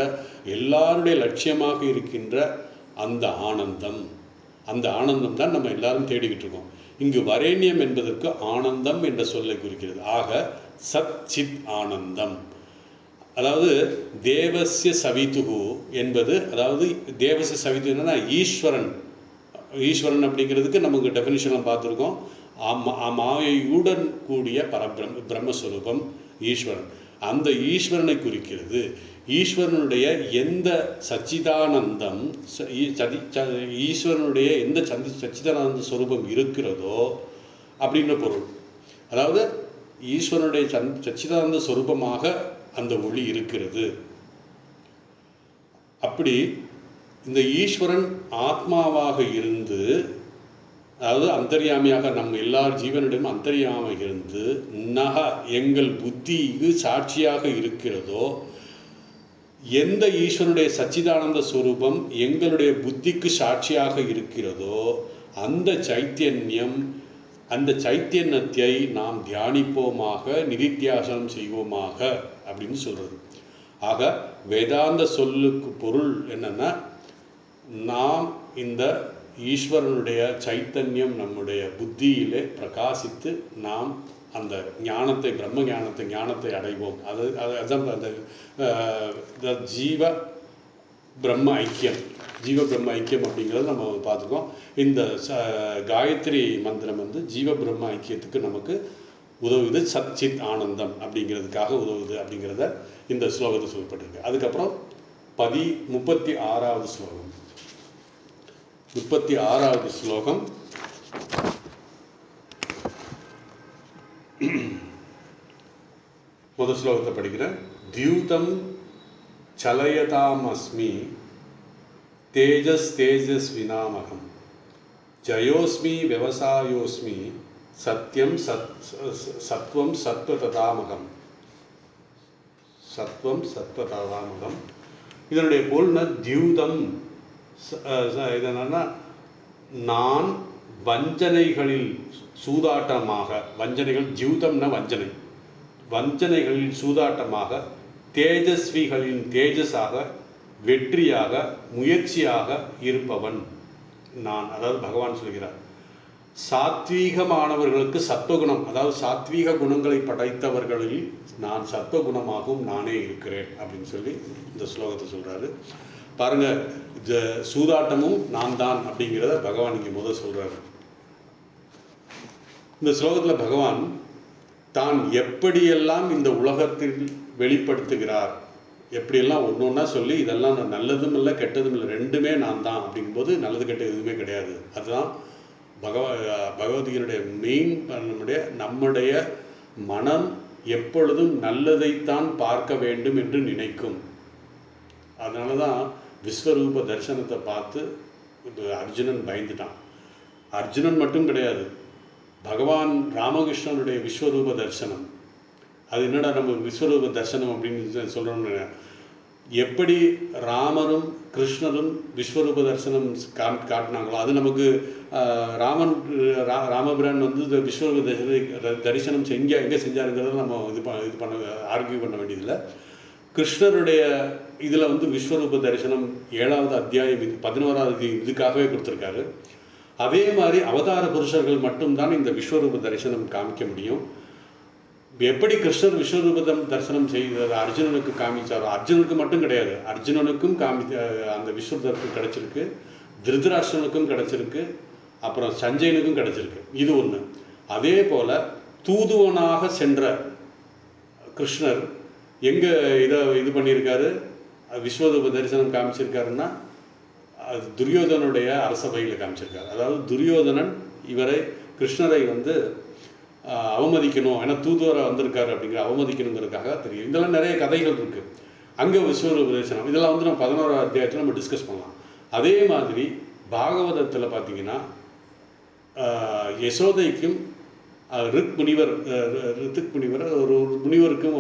எல்லாருடைய லட்சியமாக இருக்கின்ற அந்த ஆனந்தம் தான் நம்ம எல்லாரும் தேடிக்கிட்டு இருக்கோம். இங்கு வரேண்யம் என்பதற்கு ஆனந்தம் என்ற சொல்லை குறிக்கிறது. ஆக சத் சித் ஆனந்தம், அதாவது தேவஸ்ய சவிதுகு என்பது, அதாவது தேவஸ்ய சவிது என்னன்னா ஈஸ்வரன் அப்படிங்கிறதுக்கு நமக்கு டெஃபினிஷன்லாம் பார்த்துருக்கோம். மாயையுடன் கூடிய பிரம்மஸ்வரூபம் ஈஸ்வரன். அந்த ஈஸ்வரனை குறிக்கிறது. ஈஸ்வரனுடைய எந்த சச்சிதானந்தம், ஈஸ்வரனுடைய எந்த சச்சிதானந்த ஸ்வரூபம் இருக்கிறதோ அப்படின்ற பொருள். அதாவது ஈஸ்வரனுடைய சச்சிதானந்த ஸ்வரூபமாக அந்த ஒளி இருக்கிறது. அப்படி இந்த ஈஸ்வரன் ஆத்மாவாக இருந்து, அதாவது அந்தர்யாமியாக நம்ம எல்லார் ஜீவனிடம் அந்தர்யாமியாக இருந்து எங்கள் புத்திக்கு சாட்சியாக இருக்கிறதோ, எந்த ஈஸ்வரனுடைய சச்சிதானந்த ஸ்வரூபம் எங்களுடைய புத்திக்கு சாட்சியாக இருக்கிறதோ அந்த சைத்தன்யத்தை நாம் தியானிப்போமாக, நிதித்தியாசனம் செய்வோமாக அப்படின்னு சொல்றது. ஆக வேதாந்த சொல்லுக்கு பொருள் என்னன்னா, நாம் இந்த ஈஸ்வரனுடைய சைத்தன்யம் நம்முடைய புத்தியிலே பிரகாசித்து நாம் அந்த ஞானத்தை, பிரம்ம ஞானத்தை அடைவோம். அதுதான் அந்த ஜீவ பிரம்ம ஐக்கியம் அப்படிங்கிறது நம்ம பார்த்துக்கோம். இந்த காயத்ரி மந்திரம் ஜீவ பிரம்ம ஐக்கியத்துக்கு நமக்கு உதவுது. சச்சித் ஆனந்தம் அப்படிங்கிறதுக்காக உதவுது அப்படிங்கிறத இந்த ஸ்லோகத்தை சொல்லப்பட்டிருக்கு. அதுக்கப்புறம் 36வது ஸ்லோகம். 36வது ஸ்லோகம் முதல் ஸ்லோகத்தை படிக்கிறேன். தியூதம் சலயதாம் அஸ்மி தேஜஸ் வினாமகம் ஜயோஸ்மி விவசாயோஸ்மி சத்யம் சத்வம் சத்வததாமகம். இதனுடைய பொருள்னா, தியூதம் இது என்னன்னா, நான் வஞ்சனைகளில் சூதாட்டமாக, தியூதம்னா வஞ்சனைகளில் சூதாட்டமாக, தேஜஸ்விகளின் தேஜஸாக, வெற்றியாக, முயற்சியாக இருப்பவன் நான். அதாவது பகவான் சொல்கிறார், சாத்வீகமானவர்களுக்கு சத்வகுணம், அதாவது சாத்வீக குணங்களை படைத்தவர்களில் நான் சத்வகுணமாகவும் நானே இருக்கிறேன் அப்படின்னு சொல்லி இந்த ஸ்லோகத்தை சொல்கிறாரு. பாருங்கள், இந்த சூதாட்டமும் நான் தான் அப்படிங்கிறத பகவான் இங்கே முதல் சொல்கிறாரு. இந்த ஸ்லோகத்தில் பகவான் தான் எப்படியெல்லாம் இந்த உலகத்தில் வெளிப்படுத்துகிறார், எப்படியெல்லாம் ஒன்று ஒன்றா சொல்லி இதெல்லாம் நான் நல்லதும் இல்லை கெட்டதும் இல்லை, ரெண்டுமே நான் தான் அப்படிங்கும்போது நல்லது கெட்டது எதுவுமே கிடையாது. அதுதான் பகவத்கீதையினுடைய மெயின். நம்முடைய மனம் எப்பொழுதும் நல்லதைத்தான் பார்க்க வேண்டும் என்று நினைக்கும். அதனால தான் விஸ்வரூப தரிசனத்தை பார்த்து அர்ஜுனன் பயந்துட்டான். அர்ஜுனன் மட்டும் கிடையாது, பகவான் ராமகிருஷ்ணனுடைய விஸ்வரூப தரிசனம். அது என்னடா நம்ம விஸ்வரூப தரிசனம் அப்படின்னு சொல்கிறோம்னு, எப்படி ராமரும் கிருஷ்ணரும் விஸ்வரூப தரிசனம் காட்டினாங்களோ அது நமக்கு ராமபிரான் வந்து இந்த விஸ்வரூப தரிசனம் எங்கே செஞ்சாருங்கிறத நம்ம இது பண்ண ஆர்கியூ பண்ண வேண்டியதில்லை. கிருஷ்ணருடைய இதில் வந்து விஸ்வரூப தரிசனம் 7வது அத்தியாயம் 11வது இதுக்காகவே கொடுத்துருக்காரு. அதே மாதிரி அவதார புருஷர்கள் மட்டும்தான் இந்த விஸ்வரூப தரிசனம் காமிக்க முடியும். எப்படி கிருஷ்ணர் விஸ்வரூபம் தரிசனம் செய்தார், அர்ஜுனனுக்கு காமிச்சாரோ, அர்ஜுனனுக்கு மட்டும் கிடையாது, அர்ஜுனனுக்கும் அந்த விஸ்வரூபம் கிடைச்சிருக்கு, திருதராஷ்டிரனுக்கும் கிடைச்சிருக்கு, அப்புறம் சஞ்சயனுக்கும் கிடைச்சிருக்கு. இது ஒன்று. அதே போல் தூதுவனாக சென்ற கிருஷ்ணர் எங்கே இது பண்ணியிருக்காரு, விஸ்வரூப தரிசனம் காமிச்சிருக்காருன்னா அது துரியோதனுடைய அரசபையில் காமிச்சிருக்காரு. அதாவது துரியோதனன் கிருஷ்ணரை வந்து அவமதிக்கணும், ஏன்னா தூதுவரை வந்திருக்காரு அப்படிங்கிற அவமதிக்கணுங்கிறதுக்காக தெரியும். இதெல்லாம் நிறைய கதைகள் இருக்குது. அங்கே விஸ்வரூப தரிசனம் இதெல்லாம் வந்து நம்ம 11வது அத்தியாயத்தில் நம்ம டிஸ்கஸ் பண்ணலாம். அதே மாதிரி பாகவதத்தில் பார்த்தீங்கன்னா யசோதைக்கும் ரித்துக் முனிவர் ஒரு முனிவருக்கும்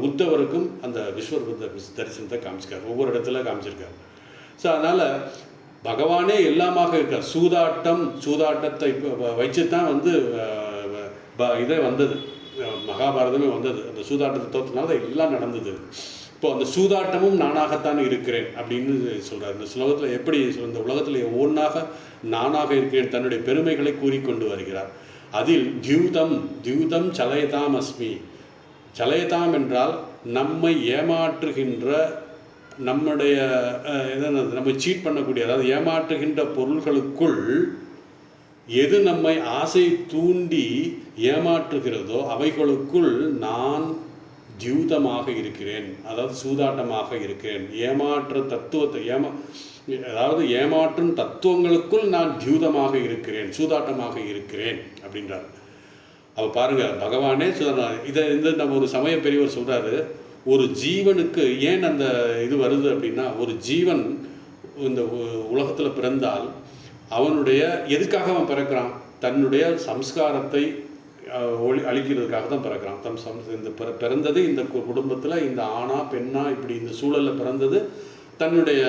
உத்தவருக்கும் அந்த விஸ்வரூப தரிசனத்தை காமிச்சிருக்காரு, ஒவ்வொரு இடத்துல காமிச்சிருக்காரு. ஸோ அதனால் பகவானே எல்லாமாக இருக்கார். சூதாட்டத்தை வச்சு தான் வந்து இதே வந்தது, மகாபாரதமே வந்தது. அந்த சூதாட்டத்தை தோற்றினால எல்லாம் நடந்தது. இப்போ அந்த சூதாட்டமும் நானாகத்தான் இருக்கிறேன் அப்படின்னு சொல்கிறார் இந்த ஸ்லோகத்தில். எப்படி இந்த உலகத்தில் ஒன்றாக நானாக இருக்கிறேன் தன்னுடைய பெருமைகளை கூறிக்கொண்டு வருகிறார். அதில் தியூதம் சலயதாம் அஸ்மி. சலயதாம் என்றால் நம்மை ஏமாற்றுகின்ற, நம்முடைய நம்ம சீட் பண்ணக்கூடிய, அதாவது ஏமாற்றுகின்ற பொருள்களுக்குள் எது நம்மை ஆசை தூண்டி ஏமாற்றுகிறதோ அவைகளுக்குள் நான் தியூதமாக இருக்கிறேன், அதாவது சூதாட்டமாக இருக்கிறேன். ஏமாற்ற தத்துவத்தை அதாவது ஏமாற்றும் தத்துவங்களுக்குள் நான் தியூதமாக இருக்கிறேன், சூதாட்டமாக இருக்கிறேன் அப்படின்றார். அவ பாருங்க, பகவானே இதை நம்ம ஒரு சமய பெரியவர் சொல்றாரு, ஒரு ஜீவனுக்கு ஏன் அந்த இது வருது அப்படின்னா, ஒரு ஜீவன் இந்த உலகத்தில் பிறந்தால் அவனுடைய எதுக்காக அவன் பிறக்கிறான், தன்னுடைய சம்ஸ்காரத்தை அழிக்கிறதுக்காக தான் பிறக்கிறான். இந்த பிறந்தது இந்த குடும்பத்தில் இந்த ஆணா பெண்ணா இப்படி இந்த சூழலில் பிறந்தது தன்னுடைய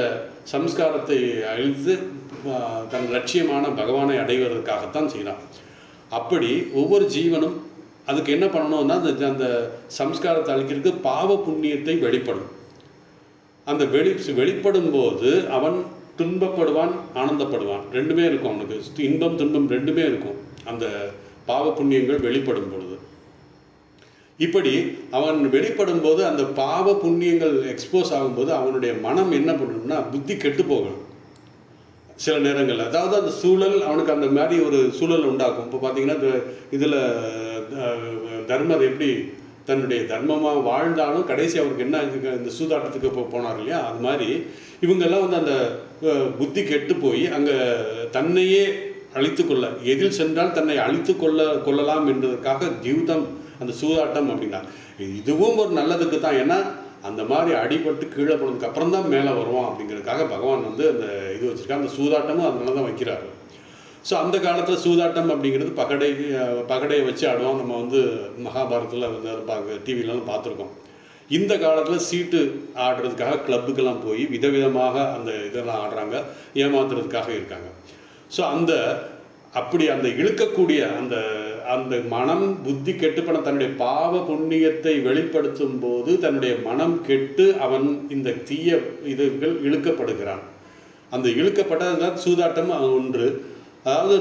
சம்ஸ்காரத்தை அழித்து தன் லட்சியமான பகவானை அடைவதற்காகத்தான் செய்கிறான். அப்படி ஒவ்வொரு ஜீவனும் அதுக்கு என்ன பண்ணணும்னா அந்த சம்ஸ்காரத்தை அழிக்கிறதுக்கு பாவ புண்ணியத்தை வெளிப்படும். அந்த வெளிப்படும் போது அவன் துன்பப்படுவான், ஆனந்தப்படுவான், ரெண்டுமே இருக்கும். அவனுக்கு இன்பம் துன்பம் ரெண்டுமே இருக்கும் அந்த பாவ புண்ணியங்கள் வெளிப்படும் பொழுது. இப்படி அவன் வெளிப்படும் போது அந்த பாவ புண்ணியங்கள் எக்ஸ்போஸ் ஆகும்போது அவனுடைய மனம் என்ன பண்ணணும்னா புத்தி கெட்டு போகணும் சில நேரங்கள். அதாவது அந்த சூழல் அவனுக்கு அந்த மாதிரி ஒரு சூழல் உண்டாக்கும். இப்போ பார்த்தீங்கன்னா இதில் தர்மர் எப்படி தன்னுடைய தர்மமாக வாழ்ந்தாலும் கடைசி அவருக்கு என்ன இந்த சூதாட்டத்துக்கு போனார் இல்லையா, அது மாதிரி இவங்கெல்லாம் வந்து அந்த புத்தி கெட்டு போய் அங்கே தன்னையே அழித்து கொள்ள, எதில் சென்றால் தன்னை அழித்து கொள்ளலாம் என்பதற்காக தியூதம் அந்த சூதாட்டம் அப்படின்னா. இதுவும் ஒரு நல்லதுக்கு தான், ஏன்னா அந்த மாதிரி அடிபட்டு கீழே போனதுக்கு அப்புறம் தான் மேலே வருவான் அப்படிங்கிறதுக்காக பகவான் வந்து அந்த இது வச்சுருக்காங்க. அந்த சூதாட்டமும் அதனால தான் வைக்கிறாரு. ஸோ அந்த காலத்தில் சூதாட்டம் அப்படிங்கிறது பகடையை வச்சு ஆடுவோம். நம்ம வந்து மகாபாரதத்தில் வந்து டிவிலலாம் பார்த்துருக்கோம். இந்த காலத்தில் சீட்டு ஆடுறதுக்காக கிளப்புக்கெல்லாம் போய் விதவிதமாக அந்த இதெல்லாம் ஆடுறாங்க, ஏமாத்துறதுக்காக இருக்காங்க. ஸோ அப்படி அந்த இழுக்கக்கூடிய அந்த மனம் புத்தி கெட்டுப்பன தன்னுடைய பாவ புண்ணியத்தை வெளிப்படுத்தும் போது தன்னுடைய மனம் கெட்டு அவன் இந்த தீய இதுகள் இழுக்கப்படுகிறான். அந்த இழுக்கப்பட்டதுதான் சூதாட்டம் ஒன்று. அதாவது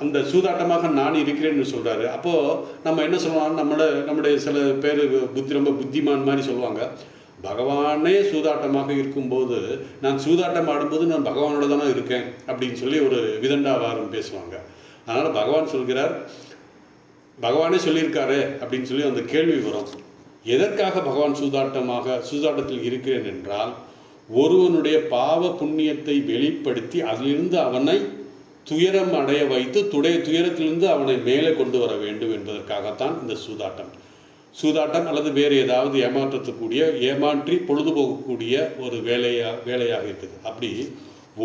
அந்த சூதாட்டமாக நான் இருக்கிறேன்னு சொல்கிறாரு. அப்போது நம்ம என்ன சொல்லலாம், நம்முடைய சில பேர் ரொம்ப புத்திமான் மாதிரி சொல்லுவாங்க, பகவானே சூதாட்டமாக இருக்கும்போது நான் சூதாட்டம் ஆடும்போது நான் பகவானோட தானே இருக்கேன் அப்படின்னு சொல்லி ஒரு விதண்டாவாரம் பேசுவாங்க. அதனால் பகவான் சொல்கிறார், பகவானே சொல்லியிருக்காரு அப்படின்னு சொல்லி அந்த கேள்வி வரும். எதற்காக பகவான் சூதாட்டத்தில் இருக்கிறேன் என்றால், ஒருவனுடைய பாவ புண்ணியத்தை வெளிப்படுத்தி அதிலிருந்து அவனை துயரம் அடைய வைத்து துயரத்திலிருந்து அவனை மேலே கொண்டு வர வேண்டும் என்பதற்காகத்தான் இந்த சூதாட்டம் அல்லது வேறு ஏதாவது ஏமாற்றி பொழுதுபோக்கக்கூடிய ஒரு வேலையாக இருக்குது. அப்படி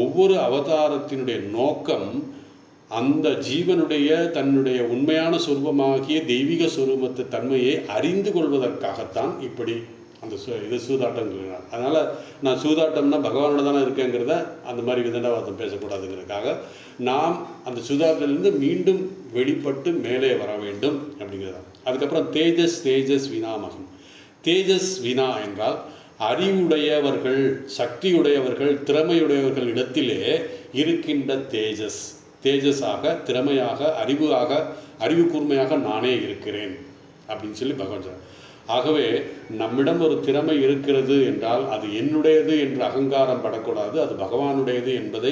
ஒவ்வொரு அவதாரத்தினுடைய நோக்கம் அந்த ஜீவனுடைய தன்னுடைய உண்மையான சொரூபமாகிய தெய்வீக சொரூபத்தை தன்மையை அறிந்து கொள்வதற்காகத்தான் இப்படி இது சூதாட்டங்கிறார். அதனால் நான் சூதாட்டம்னா பகவானோட தானே இருக்கேங்கிறத அந்த மாதிரி விதண்டாவாதம் பேசக்கூடாதுங்கிறதுக்காக நாம் அந்த சூதாட்டத்திலிருந்து மீண்டும் வெளிப்பட்டு மேலே வர வேண்டும் அப்படிங்கிறதா. அதுக்கப்புறம் தேஜஸ் வினாமகம். தேஜஸ் வினா என்றால் அறிவுடையவர்கள், சக்தியுடையவர்கள், திறமையுடையவர்கள் இடத்திலே இருக்கின்ற தேஜஸாக, திறமையாக, அறிவு கூர்மையாக நானே இருக்கிறேன் அப்படின்னு சொல்லி பகவான் சொல்றார். ஆகவே நம்மிடம் ஒரு திறமை இருக்கிறது என்றால் அது என்னுடையது என்று அகங்காரம் படக்கூடாது, அது பகவானுடையது என்பதை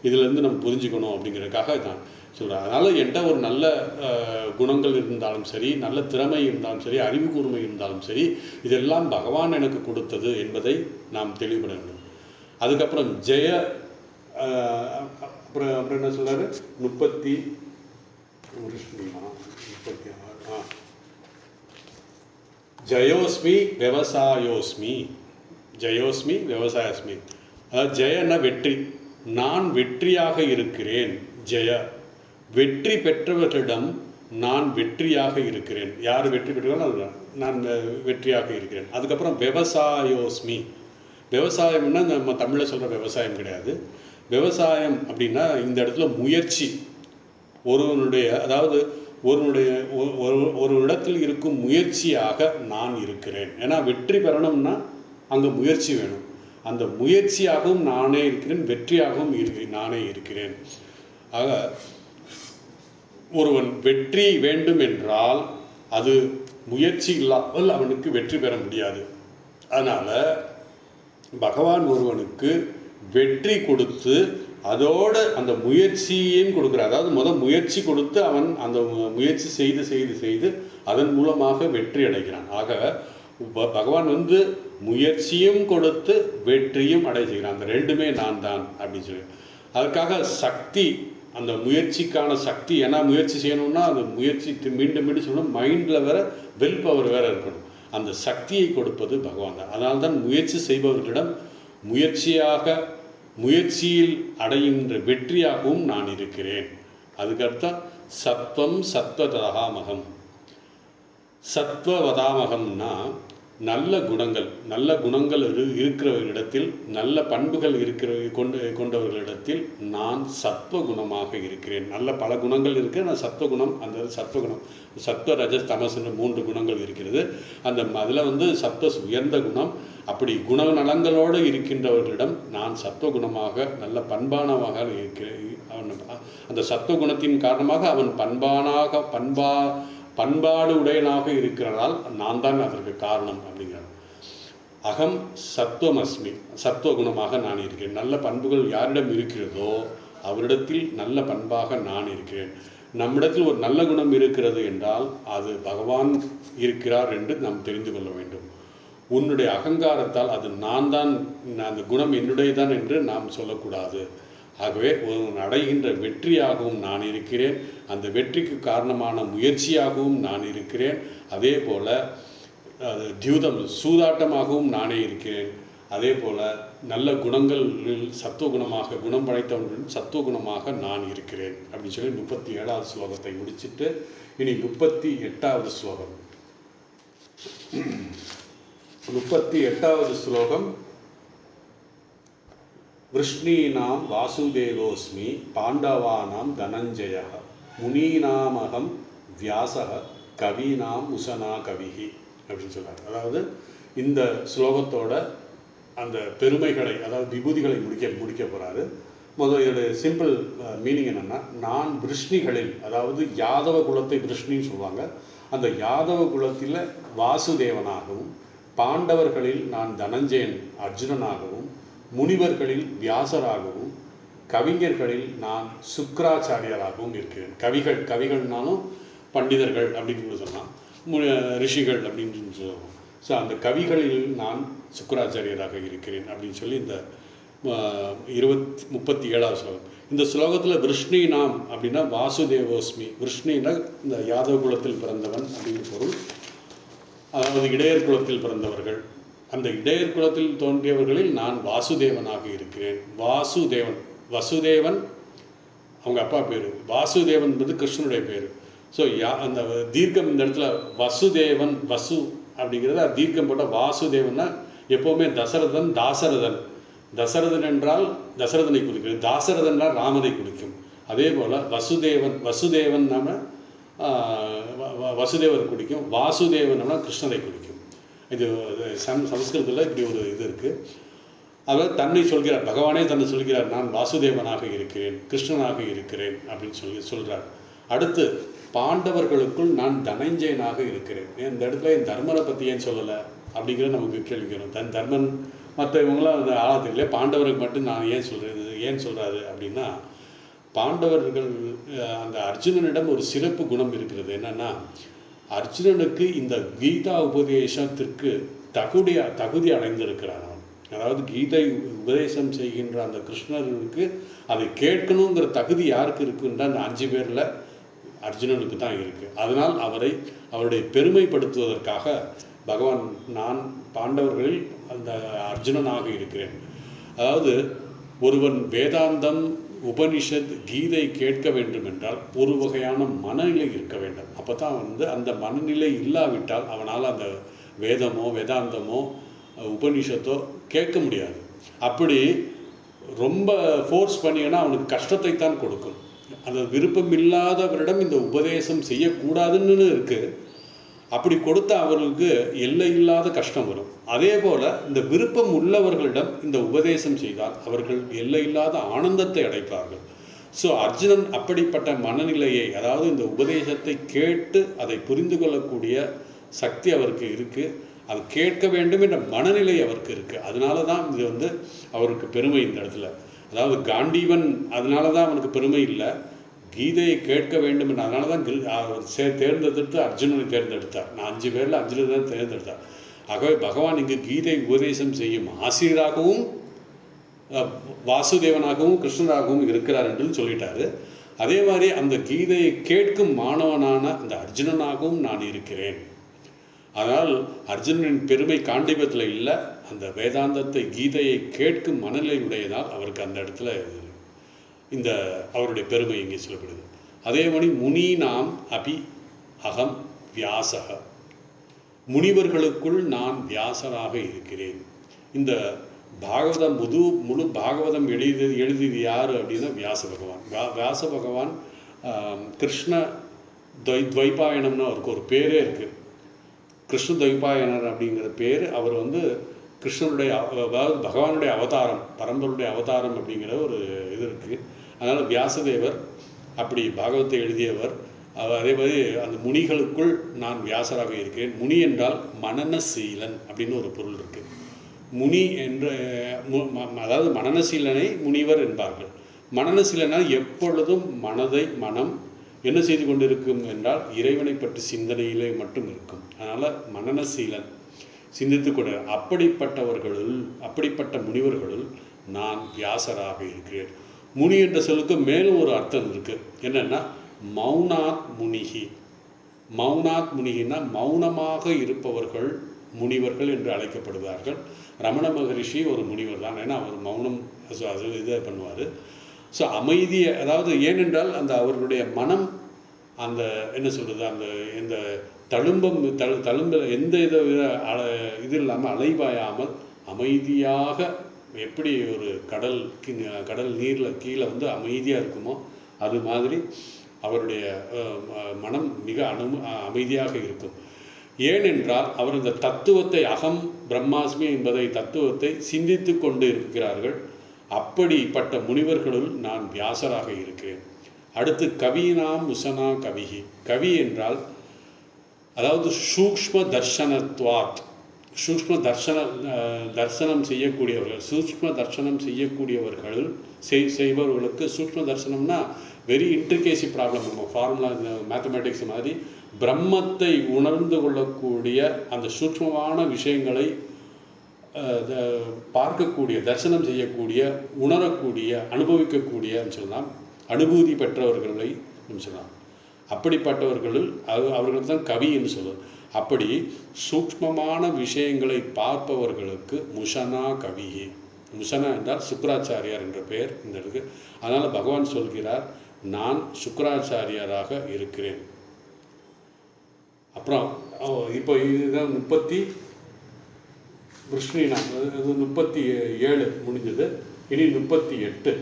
இதிலிருந்து நம்ம புரிஞ்சுக்கணும் அப்படிங்கிறதுக்காக நான் சொல்கிறேன். அதனால் என்கிட்ட ஒரு நல்ல குணங்கள் இருந்தாலும் சரி, நல்ல திறமை இருந்தாலும் சரி, அறிவு கூர்மை இருந்தாலும் சரி, இதெல்லாம் பகவான் எனக்கு கொடுத்தது என்பதை நாம் தெளிவுபட வேண்டும். அதுக்கப்புறம் அப்புறம் என்ன சொல்றாரு, 36 ஜயோஸ்மி விவசாயோஸ்மி. அதாவது ஜெயன்னா வெற்றி, நான் வெற்றியாக இருக்கிறேன். வெற்றி பெற்றவர்களிடம் நான் வெற்றியாக இருக்கிறேன். யார் வெற்றி பெற்றவர்கள் நான் வெற்றியாக இருக்கிறேன். அதுக்கப்புறம் விவசாயோஸ்மி. விவசாயம்னா நம்ம தமிழில் சொல்கிற விவசாயம் கிடையாது. விவசாயம் அப்படின்னா இந்த இடத்துல முயற்சி, ஒரு இடத்தில் இருக்கும் முயற்சியாக நான் இருக்கிறேன். ஏன்னா வெற்றி பெறணும்னா அங்கே முயற்சி வேணும். அந்த முயற்சியாகவும் நானே இருக்கிறேன், வெற்றியாகவும் நானே இருக்கிறேன். ஆக ஒருவன் வெற்றி வேண்டும் என்றால் அது முயற்சி இல்லாமல் அவனுக்கு வெற்றி பெற முடியாது. அதனால் பகவான் ஒருவனுக்கு வெற்றி கொடுத்து அதோடு அந்த முயற்சியையும் கொடுக்குறார். அதாவது முயற்சி கொடுத்து அவன் அந்த முயற்சி செய்து அதன் மூலமாக வெற்றி அடைகிறான். ஆக பகவான் முயற்சியும் கொடுத்து வெற்றியும் அடைய செய்கிறான். அந்த ரெண்டுமே நான் தான் அப்படின்னு சொல்லி, அதுக்காக சக்தி, அந்த முயற்சிக்கான சக்தி. ஏன்னா முயற்சி செய்யணும்னா அந்த முயற்சி மீண்டும் சொல்லணும், மைண்டில் வேற வில் பவர் வேற இருக்கணும். அந்த சக்தியை கொடுப்பது பகவான் தான். அதனால்தான் முயற்சி செய்பவர்களிடம் முயற்சியில் அடைகின்ற வெற்றியாகவும் நான் இருக்கிறேன். அதுக்கடுத்த சத்வம் சத்வதாமகம். சத்வவதாமகம்னா நல்ல குணங்கள் இருக்கிறவர்களிடத்தில், நல்ல பண்புகள் கொண்டவர்களிடத்தில் நான் சத்வகுணமாக இருக்கிறேன். நல்ல பல குணங்கள் இருக்கு, நான் சத்வகுணம். அந்த சத்வகுணம், சத்வ ரஜஸ் தமஸ்னு 3 குணங்கள் இருக்கிறது. அதில் சத்வ உயர்ந்த குணம். அப்படி குணநலங்களோடு இருக்கின்றவர்களிடம் நான் சத்வகுணமாக நல்ல பண்பானமாக இருக்கிறேன். அந்த சத்வகுணத்தின் காரணமாக அவன் பண்பாடு உடையனாக இருக்கிறதால் நான் தான் அதற்கு காரணம் அப்படிங்கிறார். அகம் சத்வமஸ்மி, சத்வகுணமாக நான் இருக்கிறேன். நல்ல பண்புகள் யாரிடம் இருக்கிறதோ அவரிடத்தில் நல்ல பண்பாக நான் இருக்கிறேன். நம்மிடத்தில் ஒரு நல்ல குணம் இருக்கிறது என்றால் அது பகவான் இருக்கிறார் என்று நாம் தெரிந்து கொள்ள வேண்டும். உன்னுடைய அகங்காரத்தால் அது நான் தான், அந்த குணம் என்னுடையதான் என்று நாம் சொல்லக்கூடாது. ஆகவே ஒருவன் அடைகின்ற வெற்றியாகவும் நான் இருக்கிறேன், அந்த வெற்றிக்கு காரணமான முயற்சியாகவும் நான் இருக்கிறேன். அதே போல் தியூதம் சூதாட்டமாகவும் நானே இருக்கிறேன். அதே போல் நல்ல குணங்களில் சத்துவகுணமாக, குணம் படைத்தவர்களின் சத்துவகுணமாக நான் இருக்கிறேன் அப்படின்னு சொல்லி 37வது ஸ்லோகத்தை முடிச்சுட்டு இனி 38வது ஸ்லோகம். 38வது ஸ்லோகம். விஷ்ணீனாம் வாசுதேவோஸ்மி பாண்டவானாம் தனஞ்சய முனீனாமகம் வியாசக கவீனாம் உசனா கவிஹி அப்படின்னு சொல்றாரு. அதாவது இந்த ஸ்லோகத்தோட அந்த பெருமைகளை, அதாவது விபூதிகளை முடிக்க போறாரு. இதோட சிம்பிள் மீனிங் என்னென்னா, நான் விருஷ்ணிகளில், அதாவது யாதவ குலத்தை விருஷ்ணின்னு சொல்லுவாங்க, அந்த யாதவ குலத்தில் வாசுதேவனாகவும், பாண்டவர்களில் நான் தனஞ்சயன் அர்ஜுனனாகவும், முனிவர்களில் வியாசராகவும், கவிஞர்களில் நான் சுக்கராச்சாரியராகவும் இருக்கிறேன். கவிகள்னாலும் பண்டிதர்கள் அப்படின்னு சொல்லலாம், ரிஷிகள் அப்படின்னு சொல்லுவோம். ஸோ அந்த கவிகளில் நான் சுக்கராச்சாரியராக இருக்கிறேன் அப்படின்னு சொல்லி இந்த 37வது ஸ்லோகம். இந்த ஸ்லோகத்தில் விருஷ்ணி நாம் அப்படின்னா வாசுதேவோஸ்மி. விருஷ்ணின்னா இந்த யாதவ குலத்தில் பிறந்தவன் அப்படின்னு பொருள். அதாவது இடையர் குலத்தில் பிறந்தவர்கள். அந்த இடையர் குலத்தில் தோன்றியவர்களில் நான் வாசுதேவனாக இருக்கிறேன். வசுதேவன் அவங்க அப்பா பேர். வாசுதேவன் என்பது கிருஷ்ணனுடைய பேர். ஸோ அந்த தீர்க்கம் இந்த இடத்துல வசுதேவன், வசு அப்படிங்கிறத தீர்க்கம் போட்ட வாசுதேவன்னா எப்போவுமே தசரதன் என்றால் தசரதனை குறிக்கிறது, தாசரதன் என்றால் ராமனை குறிக்கும். அதே போல் வசுதேவன் நாம வசுதேவர் குறிக்கும், வாசுதேவன்னா கிருஷ்ணரை குறிக்கும். இது சமஸ்கிருதத்தில் இப்படி ஒரு இது இருக்குது. அவர் தன்னை சொல்கிறார், பகவானே தன்னை சொல்கிறார், நான் வாசுதேவனாக இருக்கிறேன், கிருஷ்ணனாக இருக்கிறேன் அப்படின்னு சொல்கிறார். அடுத்து பாண்டவர்களுக்குள் நான் தனஞ்சயனாக இருக்கிறேன். இந்த இடத்துல என் தர்மரை பற்றி ஏன் சொல்லலை அப்படிங்கிறது நமக்கு கேள்விக்கணும். தர்மன் மற்ற இவங்களாம் அந்த ஆழத்தில் இல்லையா, பாண்டவருக்கு மட்டும் நான் ஏன் சொல்கிறாரு அப்படின்னா, பாண்டவர்கள் அந்த அர்ஜுனனிடம் ஒரு சிறப்பு குணம் இருக்கிறது. என்னென்னா, அர்ஜுனனுக்கு இந்த கீதா உபதேசத்திற்கு தகுதி அடைந்திருக்கிறான். அதாவது கீதை உபதேசம் செய்கின்ற அந்த கிருஷ்ணருக்கு அதை கேட்கணுங்கிற தகுதி யாருக்கு இருக்குன்னா அந்த 5 பேரில் அர்ஜுனனுக்கு தான் இருக்குது. அதனால் அவருடைய பெருமைப்படுத்துவதற்காக பகவான் நான் பாண்டவர்களில் அந்த அர்ஜுனனாக இருக்கிறேன். அதாவது ஒருவன் வேதாந்தம், உபனிஷத், கீதை கேட்க வேண்டும் என்றால் ஒரு வகையான மனநிலை இருக்க வேண்டும். அப்போ தான் அந்த மனநிலை இல்லாவிட்டால் அவனால் அந்த வேதாந்தமோ உபனிஷத்தோ கேட்க முடியாது. அப்படி ரொம்ப ஃபோர்ஸ் பண்ணிங்கன்னா அவனுக்கு கஷ்டத்தை தான் கொடுக்கும். அந்த விருப்பம் இல்லாதவரிடம் இந்த உபதேசம் செய்யக்கூடாதுன்னு இருக்குது. அப்படி கொடுத்தா அவர்களுக்கு எல்லை இல்லாத கஷ்டம் வரும். அதே போல் இந்த விருப்பம் உள்ளவர்களிடம் இந்த உபதேசம் செய்தால் அவர்கள் எல்லை இல்லாத ஆனந்தத்தை அடைப்பார்கள். ஸோ அர்ஜுனன் அப்படிப்பட்ட மனநிலையை, அதாவது இந்த உபதேசத்தை கேட்டு அதை புரிந்து கொள்ளக்கூடிய சக்தி அவருக்கு இருக்குது. அது கேட்க வேண்டும் என்ற மனநிலை அவருக்கு இருக்குது. அதனால தான் இது அவருக்கு பெருமை இந்த இடத்துல. அதாவது காண்டீவன் அதனால தான் அவனுக்கு பெருமை இல்லை, கீதையை கேட்க வேண்டும் என்று. அதனால தான் தேர்ந்தெடுத்து அர்ஜுனனை தேர்ந்தெடுத்தார். நான் 5 பேரில் 5 தான் தேர்ந்தெடுத்தார். ஆகவே பகவான் இங்கு கீதை உபதேசம் செய்யும் ஆசிரியராகவும் வாசுதேவனாகவும் கிருஷ்ணராகவும் இருக்கிறார் என்று சொல்லிட்டாரு. அதே மாதிரி அந்த கீதையை கேட்கும் மாணவனான அந்த அர்ஜுனனாகவும் நான் இருக்கிறேன். ஆனால் அர்ஜுனனின் பெருமை காண்டீபத்தில் இல்லை, அந்த வேதாந்தத்தை கீதையை கேட்கும் மனநிலையுடையதால் அவருக்கு அந்த இடத்துல இந்த அவருடைய பெருமை இங்கே சொல்லப்படுது. அதே மாதிரி முனி நாம் அபி அகம் வியாசக, முனிவர்களுக்குள் நான் வியாசராக இருக்கிறேன். இந்த பாகவதம் முழு பாகவதம் எழுதியது யார் அப்படின்னா வியாச பகவான். வியாச பகவான் கிருஷ்ண துவைபாயனம்னு அவருக்கு ஒரு பேரே இருக்குது. கிருஷ்ண துவைபாயனர் அப்படிங்கிற பேர். அவர் கிருஷ்ணனுடைய, அதாவது பகவானுடைய அவதாரம், பரம்பருடைய அவதாரம் அப்படிங்கிற ஒரு இது இருக்குது. அதனால் வியாசதேவர் அப்படி பாகவத்தை எழுதியவர். அதே மாதிரி அந்த முனிகளுக்குள் நான் வியாசராக இருக்கிறேன். முனி என்றால் மனநசீலன் அப்படின்னு ஒரு பொருள் இருக்குது. முனி என்ற அதாவது மனநசீலனை முனிவர் என்பார்கள். மனநசீலனால் எப்பொழுதும் மனம் என்ன செய்து கொண்டிருக்கும் என்றால் இறைவனை பற்றி சிந்தனையிலே மட்டும் இருக்கும். அதனால் மனநசீலன் சிந்தித்து கொண்டு, அப்படிப்பட்ட முனிவர்களுள் நான் வியாசராக இருக்கிறேன். முனி என்ற சொல்லுக்கு மேலும் ஒரு அர்த்தம் இருக்குது. என்னென்னா மௌனாத் முனிகி. மௌனாத் முனிகின்னா மௌனமாக இருப்பவர்கள் முனிவர்கள் என்று அழைக்கப்படுவார்கள். ரமண மகரிஷி ஒரு முனிவர் தான். ஏன்னா அவர் மௌனம் இதை பண்ணுவார். ஸோ அமைதியை, அதாவது ஏனென்றால் அந்த அவர்களுடைய மனம் அந்த என்ன சொல்கிறது, அந்த இந்த தழும்பு எந்த இது இல்லாமல் அலைபாயாமல் அமைதியாக, எப்படி ஒரு கடல் நீரில் கீழே அமைதியாக இருக்குமோ அது மாதிரி அவருடைய மனம் மிக அமைதியாக இருக்கும். ஏனென்றால் அவர் இந்த தத்துவத்தை, அகம் பிரம்மாஸ்மி என்பதை தத்துவத்தை சிந்தித்து கொண்டு இருக்கிறார்கள். அப்படிப்பட்ட முனிவர்களுள் நான் வியாசராக இருக்கிறேன். அடுத்து கவினாம் உசனா கவிகி. கவி என்றால் அதாவது சூக்ஷ்ம தர்சனத்வாத், சூக்ஷ்ம தர்சனம் செய்யக்கூடியவர்கள், சூக்ஷ்ம தர்சனம் செய்யக்கூடியவர்கள் செய்பவர்களுக்கு. சூக்ஷ்ம தர்சனம்னா வெரி இன்ட்ரிகேசி ப்ராப்ளம். நம்ம ஃபார்முலா மேத்தமேட்டிக்ஸ் மாதிரி பிரம்மத்தை உணர்ந்து கொள்ளக்கூடிய அந்த சூக்ஷ்மமான விஷயங்களை பார்க்கக்கூடிய, தரிசனம் செய்யக்கூடிய, உணரக்கூடிய, அனுபவிக்கக்கூடிய சொல்லலாம், அனுபூதி பெற்றவர்களை சொல்லலாம். அப்படிப்பட்டவர்களில் அவர்களுக்கு தான் கவி என்று சொல்லுவது. அப்படி சூக்ஷ்மமான விஷயங்களை பார்ப்பவர்களுக்கு முஷனா கவி. முஷனா என்றால் சுக்கராச்சாரியார் என்ற பெயர் இந்த இருக்கு. அதனால் பகவான் சொல்கிறார், நான் சுக்கராச்சாரியாராக இருக்கிறேன். அப்புறம் இப்போ இதுதான் 37 முடிஞ்சது. இனி 38.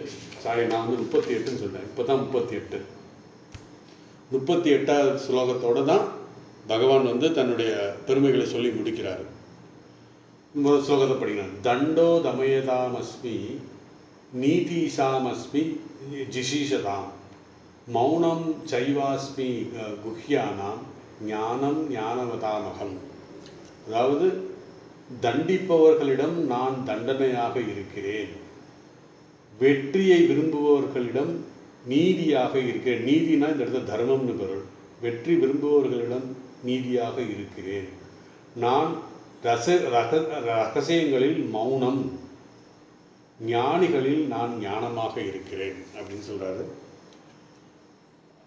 சாரி, நான் 38ன்னு சொன்னேன், இப்போ தான் 38. 38வது ஸ்லோகத்தோடு தான் பகவான் தன்னுடைய பெருமைகளை சொல்லி முடிக்கிறார். முதல் ஸ்லோகத்தை படிக்கிறார். தண்டோ தமயதாமஸ்மி நீதீசாமஸ்மி ஜிஷீஷதாம் மௌனம் சைவாஸ்மி குஹ்யானாம் ஞானம் ஞானவதாமகம். அதாவது தண்டிப்பவர்களிடம் நான் தண்டனையாக இருக்கிறேன், வெற்றியை விரும்புபவர்களிடம் நீதியாக இருக்கிறேன். நீதினா இந்த இடத்துல தர்மம்னு பொருள். வெற்றி விரும்புபவர்களிடம் நீதியாக இருக்கிறேன். நான் ரகசியங்களில் மௌனம், ஞானிகளில் நான் ஞானமாக இருக்கிறேன் அப்படின்னு சொல்றாரு.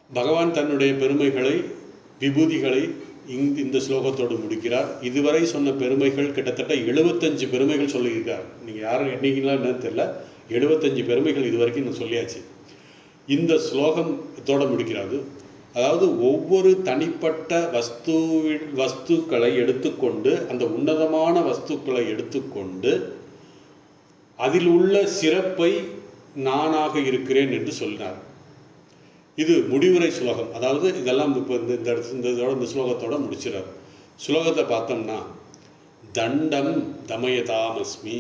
பகவான் தன்னுடைய பெருமைகளை, விபூதிகளை இந்த ஸ்லோகத்தோடு முடிக்கிறார். இதுவரை சொன்ன பெருமைகள் கிட்டத்தட்ட 75 பெருமைகள் சொல்லியிருக்கார். நீங்கள் யாரும் எண்ணிக்கலாம் என்னன்னு தெரியல, 75 பெருமைகள் இது வரைக்கும் நான் சொல்லியாச்சு. இந்த ஸ்லோகத்தோடு முடிக்கிறாரு. அதாவது ஒவ்வொரு தனிப்பட்ட வஸ்துக்களை எடுத்துக்கொண்டு, அந்த உன்னதமான வஸ்துக்களை எடுத்துக்கொண்டு அதில் உள்ள சிறப்பை நானாக இருக்கிறேன் என்று சொன்னார். இது முடிவுரை ஸ்லோகம். அதாவது இதெல்லாம் இப்போ இந்த ஸ்லோகத்தோட முடிச்சிடார். ஸ்லோகத்தை பார்த்தோம்னா, தண்டம் தமயதாமஸ்மி.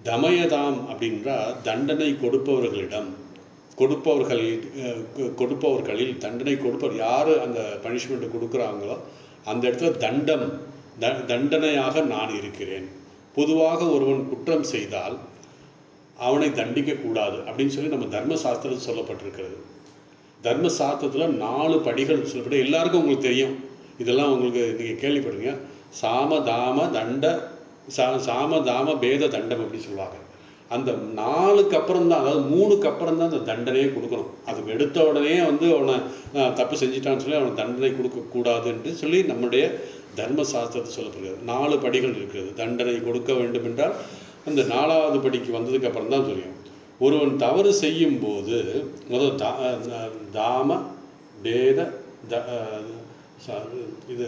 தமயதாம் அப்படின்றா தண்டனை கொடுப்பவர்களிடம், கொடுப்பவர்களில் தண்டனை கொடுப்பவர் யார் அந்த பனிஷ்மெண்ட் கொடுக்குறாங்களோ அந்த இடத்துல தண்டனையாக நான் இருக்கிறேன். பொதுவாக ஒருவன் குற்றம் செய்தால் அவனை தண்டிக்க கூடாது அப்படின்னு சொல்லி நம்ம தர்மசாஸ்திரத்தில் சொல்லப்பட்டிருக்கிறது. தர்மசாஸ்திரத்தில் 4 படிகள் சொல்லப்பட்டு எல்லாருக்கும் உங்களுக்கு தெரியும். இதெல்லாம் உங்களுக்கு நீங்கள் கேள்விப்படுங்க. சாமதாம பேத தண்டம் அப்படி சொல்லுவாங்க. அந்த 4க்கு அப்புறம் தான், அதாவது 3க்கு அப்புறம் தான் அந்த தண்டனையே கொடுக்கணும். அதுக்கு எடுத்த உடனே அவனை தப்பு செஞ்சிட்டான்னு சொல்லி அவனை தண்டனை கொடுக்கக்கூடாது என்று சொல்லி நம்முடைய தர்மசாஸ்திரத்தை சொல்லப்படுகிறது. 4 படிகள் இருக்கிறது. தண்டனை கொடுக்க வேண்டும் என்றால் அந்த 4வது படிக்கு வந்ததுக்கு அப்புறம் தான் தெரியும். ஒருவன் தவறு செய்யும் போது முதல் தாம பேத இது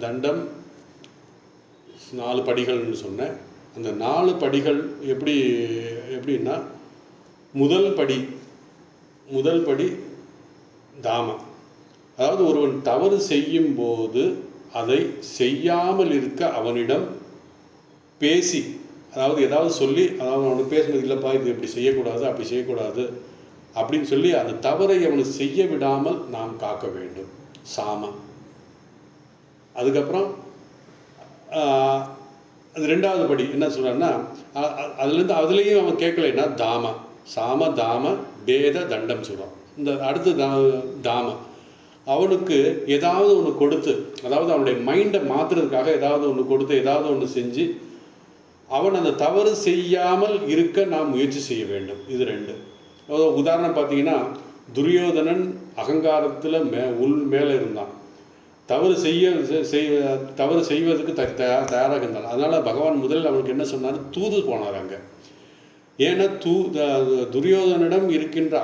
தண்டம் 4 படிகள்னு சொன்னேன். அந்த 4 படிகள் எப்படின்னா, முதல் படி தாம. அதாவது ஒருவன் தவறு செய்யும் போது அதை செய்யாமல் இருக்க அவனிடம் பேசி, அதாவது ஏதாவது சொல்லி, அதாவது அவனுக்கு பேசுனது இல்லைப்பா இது இப்படி செய்யக்கூடாது அப்படி செய்யக்கூடாது அப்படின்னு சொல்லி அந்த தவறை அவனுக்கு செய்ய விடாமல் நாம் காக்க வேண்டும். சாம. அதுக்கப்புறம் அது 2வது படி என்ன சொல்றான்னா, அதுலேயும் அவன் கேட்கலைன்னா தாம. சாம தாம பேத தண்டம் சொல்கிறான். இந்த அடுத்து தாம அவனுக்கு ஏதாவது ஒன்று கொடுத்து, அதாவது அவனுடைய மைண்டை மாற்றுறதுக்காக ஏதாவது ஒன்று கொடுத்து, ஏதாவது ஒன்று செஞ்சு அவன் அந்த தவறு செய்யாமல் இருக்க நாம் முயற்சி செய்ய வேண்டும். இது 2. உதாரணம் பார்த்தீங்கன்னா, துரியோதனன் அகங்காரத்தில் மேலே இருந்தான். தவறு செய்வதற்கு தயாராக இருந்தான். அதனால் பகவான் முதலில் அவனுக்கு என்ன சொன்னார், தூது போனார் அங்கே. ஏன்னா துரியோதனிடம் இருக்கின்ற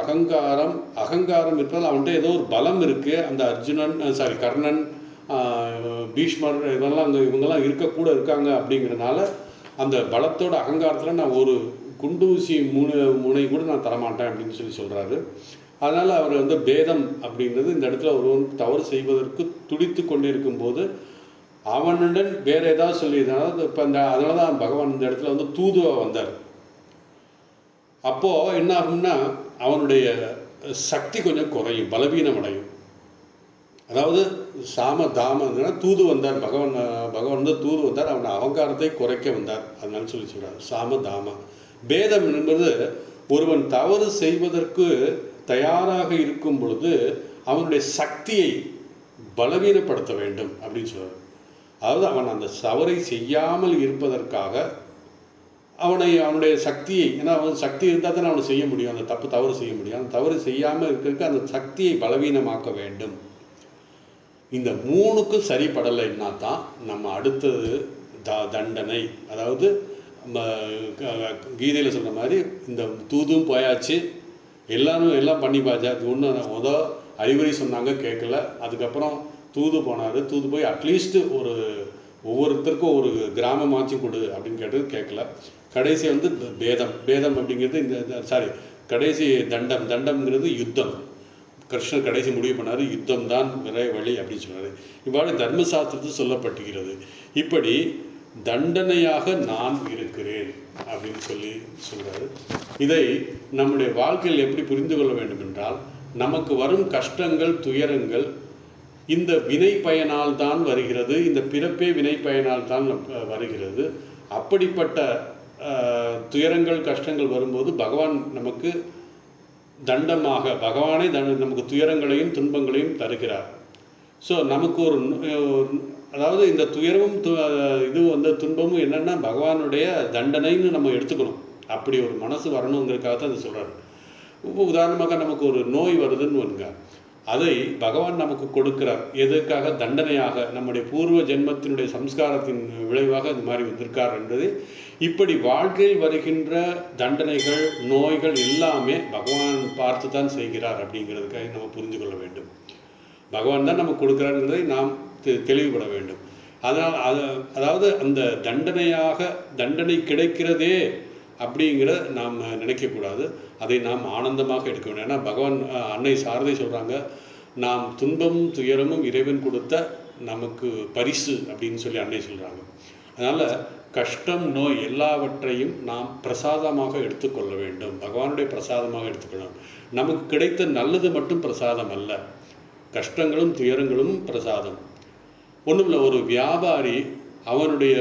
அகங்காரம் இருப்பதால் அவன்கிட்ட ஏதோ ஒரு பலம் இருக்குது. அந்த கர்ணன், பீஷ்மர் இதெல்லாம் இவங்கெல்லாம் இருக்காங்க. அப்படிங்கிறனால அந்த பலத்தோட அகங்காரத்தில் நான் ஒரு குண்டூசி முனை கூட நான் தரமாட்டேன் அப்படின்னு சொல்லி சொல்கிறாரு. அதனால் அவர் பேதம் அப்படிங்கிறது இந்த இடத்துல ஒருவன் தவறு செய்வதற்கு துடித்து கொண்டிருக்கும் போது அவனுடன் வேற ஏதாவது சொல்லியிருந்தான். இப்போ அதனால தான் பகவான் இந்த இடத்துல வந்து தூதுவாக வந்தார். அப்போது என்ன ஆகும்னா அவனுடைய சக்தி கொஞ்சம் குறையும், பலவீனம் அடையும். அதாவது சாம தாமன்னா தூது வந்தார், பகவான் வந்து தூது வந்தார், அவன் அகங்காரத்தை குறைக்க வந்தார், அதனால சொல்கிறார் சாம தாம. பேதம் என்பது ஒருவன் தவறு செய்வதற்கு தயாராக இருக்கும் பொழுது அவனுடைய சக்தியை பலவீனப்படுத்த வேண்டும் அப்படின்னு சொல்கிறார். அதாவது அவன் அந்த தவறை செய்யாமல் இருப்பதற்காக அவனுடைய சக்தியை, ஏன்னா அவன் சக்தி இருந்தால் தானே அவனை செய்ய முடியும், அந்த தவறு செய்ய முடியும். அந்த தவறு செய்யாமல் இருக்கிறதுக்கு அந்த சக்தியை பலவீனமாக்க வேண்டும். இந்த மூணுக்கும் சரிப்படலைன்னா தான் நம்ம அடுத்தது தண்டனை. அதாவது கீதையில் சொல்கிற மாதிரி இந்த தூதும் போயாச்சு, எல்லாம் பண்ணி பாச்சா. அது ஒன்று அறிவுரை சொன்னாங்க, கேட்கல. அதுக்கப்புறம் தூது போனார், தூது போய் அட்லீஸ்ட் ஒவ்வொருத்தருக்கும் ஒரு கிராமமாச்சு கொடு அப்படின்னு கேட்டது, கேட்கல. கடைசி வந்து பேதம் அப்படிங்கிறது கடைசி தண்டம்ங்கிறது யுத்தம். கிருஷ்ணர் கடைசி முடிவு பண்ணார், யுத்தம் தான் விரை வழி அப்படின்னு சொன்னார். இவ்வாறு தர்மசாஸ்திரத்தில் சொல்லப்பட்டுகிறது. இப்படி தண்டனையாக நான் இருக்கிறேன் அப்படின்னு சொல்கிறாரு. இதை நம்முடைய வாழ்க்கையில் எப்படி புரிந்து கொள்ள வேண்டும் என்றால், நமக்கு வரும் கஷ்டங்கள் துயரங்கள் இந்த வினை பயனால் தான் வருகிறது, இந்த பிறப்பே வினை பயனால் தான் வருகிறது. அப்படிப்பட்ட துயரங்கள் கஷ்டங்கள் வரும்போது பகவான் நமக்கு தண்டமாக, பகவானே நமக்கு துயரங்களையும் துன்பங்களையும் தருகிறார். ஸோ நமக்கு அதாவது இந்த துயரமும் இது வந்து துன்பமும் என்னென்னா பகவானுடைய தண்டனைன்னு நம்ம எடுத்துக்கணும். அப்படி ஒரு மனசு வரணுங்கிறதுக்காக தான் அதை சொல்கிறார். உதாரணமாக நமக்கு ஒரு நோய் வருதுன்னு வருங்க, அதை பகவான் நமக்கு கொடுக்கிறார். எதற்காக? தண்டனையாக, நம்முடைய பூர்வ ஜென்மத்தினுடைய சம்ஸ்காரத்தின் விளைவாக அது மாதிரி வந்திருக்கார் என்பது. இப்படி வாழ்க்கையில் வருகின்ற தண்டனைகள் நோய்கள் எல்லாமே பகவான் பார்த்து தான் செய்கிறார் அப்படிங்கிறதுக்காக நம்ம புரிந்து கொள்ள வேண்டும். பகவான் தான் நமக்கு கொடுக்கிறார்ன்றதை நாம் தெளிவுபட வேண்டும். அதனால் அதாவது அந்த தண்டனை கிடைக்கிறதே அப்படிங்கிற நாம் நினைக்கக்கூடாது. அதை நாம் ஆனந்தமாக எடுக்க வேண்டும். ஏன்னா பகவான் அன்னை சாரதை சொல்கிறாங்க, நாம் துன்பமும் துயரமும் இறைவன் கொடுத்த நமக்கு பரிசு அப்படின்னு சொல்லி அன்னை சொல்கிறாங்க. அதனால் கஷ்டம் நோய் எல்லாவற்றையும் நாம் பிரசாதமாக எடுத்துக்கொள்ள வேண்டும், பகவானுடைய பிரசாதமாக எடுத்துக்கணும். நமக்கு கிடைத்த நல்லது மட்டும் பிரசாதம் அல்ல, கஷ்டங்களும் துயரங்களும் பிரசாதம். ஒன்றும் இல்லை, ஒரு வியாபாரி அவனுடைய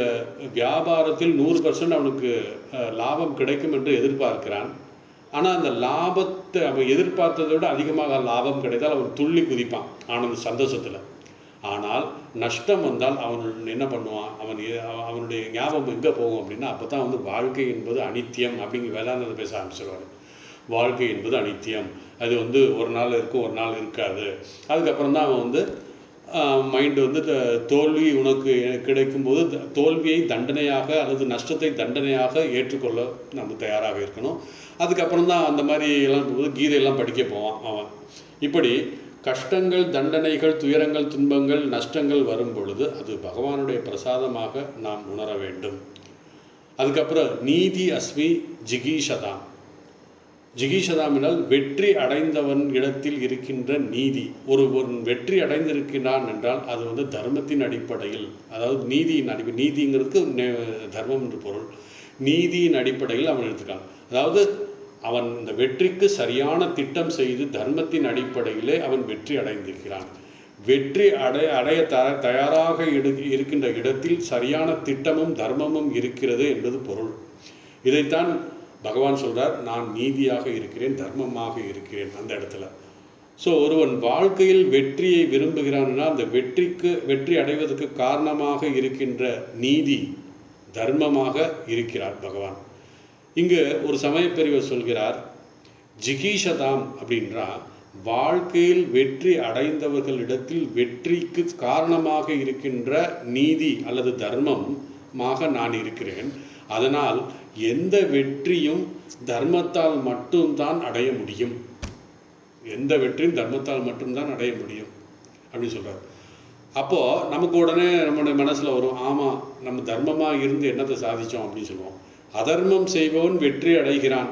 வியாபாரத்தில் 100% அவனுக்கு லாபம் கிடைக்கும் என்று எதிர்பார்க்கிறான். ஆனால் அந்த லாபத்தை அவன் எதிர்பார்த்ததை விட அதிகமாக லாபம் கிடைத்தால் அவன் துள்ளி குதிப்பான் ஆனந்த சந்தோஷத்தில். ஆனால் நஷ்டம் வந்தால் அவன் என்ன பண்ணுவான், அவனுடைய ஞாபகம் எங்கே போகும் அப்படின்னா, அப்போ தான் வந்து வாழ்க்கை என்பது அனித்தியம் அப்படிங்கிற வேதாந்தத்தை பேச ஆரம்பிச்சிருவார். வாழ்க்கை என்பது அனித்தியம், அது வந்து ஒரு நாள் இருக்கும் ஒரு நாள் இருக்காது. அதுக்கப்புறம் தான் அவன் வந்து மைண்டு வந்து தோல்வி உனக்கு கிடைக்கும்போது தோல்வியை தண்டனையாக அல்லது நஷ்டத்தை தண்டனையாக ஏற்றுக்கொள்ள நம்ம தயாராக இருக்கணும். அதுக்கப்புறம் தான் அந்த மாதிரி எல்லாம் போது கீதையெல்லாம் படிக்க போவான் அவன். இப்படி கஷ்டங்கள் தண்டனைகள் துயரங்கள் துன்பங்கள் நஷ்டங்கள் வரும் பொழுது அது பகவானுடைய பிரசாதமாக நாம் உணர வேண்டும். அதுக்கப்புறம் நீதி அஸ்மி ஜிகீஷதாம். ஜிகீஷதாம் என்றால் வெற்றி அடைந்தவன் இடத்தில் இருக்கின்ற நீதி. ஒருவன் வெற்றி அடைந்திருக்கிறான் என்றால் அது வந்து தர்மத்தின் அடிப்படையில், அதாவது நீதியின் அடிப்படை, நீதிங்கிறதுக்கு தர்மம் என்று பொருள். நீதியின் அடிப்படையில் அவன் எடுத்துக்கான். அதாவது அவன் இந்த வெற்றிக்கு சரியான திட்டம் செய்து தர்மத்தின் அடிப்படையிலே அவன் வெற்றி அடைந்திருக்கிறான். வெற்றி அடைய தயாராக இருக்கின்ற இடத்தில் சரியான திட்டமும் தர்மமும் இருக்கிறது என்பது பொருள். இதைத்தான் பகவான் சொல்றார், நான் நீதியாக இருக்கிறேன், தர்மமாக இருக்கிறேன் அந்த இடத்துல. ஸோ ஒருவன் வாழ்க்கையில் வெற்றியை விரும்புகிறான்னா அந்த வெற்றி அடைவதற்கு காரணமாக இருக்கின்ற நீதி தர்மமாக இருக்கிறார் பகவான். இங்கு ஒரு சமயப்பெரியவர் சொல்கிறார், ஜிகீஷதாம் அப்படின்றா வாழ்க்கையில் வெற்றி அடைந்தவர்களிடத்தில் வெற்றிக்கு காரணமாக இருக்கின்ற நீதி அல்லது தர்மமாக நான் இருக்கிறேன். அதனால் எந்த வெற்றியும் தர்மத்தால் மட்டும்தான் அடைய முடியும், எந்த வெற்றியும் தர்மத்தால் மட்டும்தான் அடைய முடியும் அப்படின்னு சொல்கிறார். அப்போது நமக்கு உடனே நம்மளுடைய மனசில் வரும், ஆமாம் நம்ம தர்மமாக இருந்து என்னத்தை சாதித்தோம் அப்படின்னு சொல்லுவோம். அதர்மம் செய்பவன் வெற்றி அடைகிறான்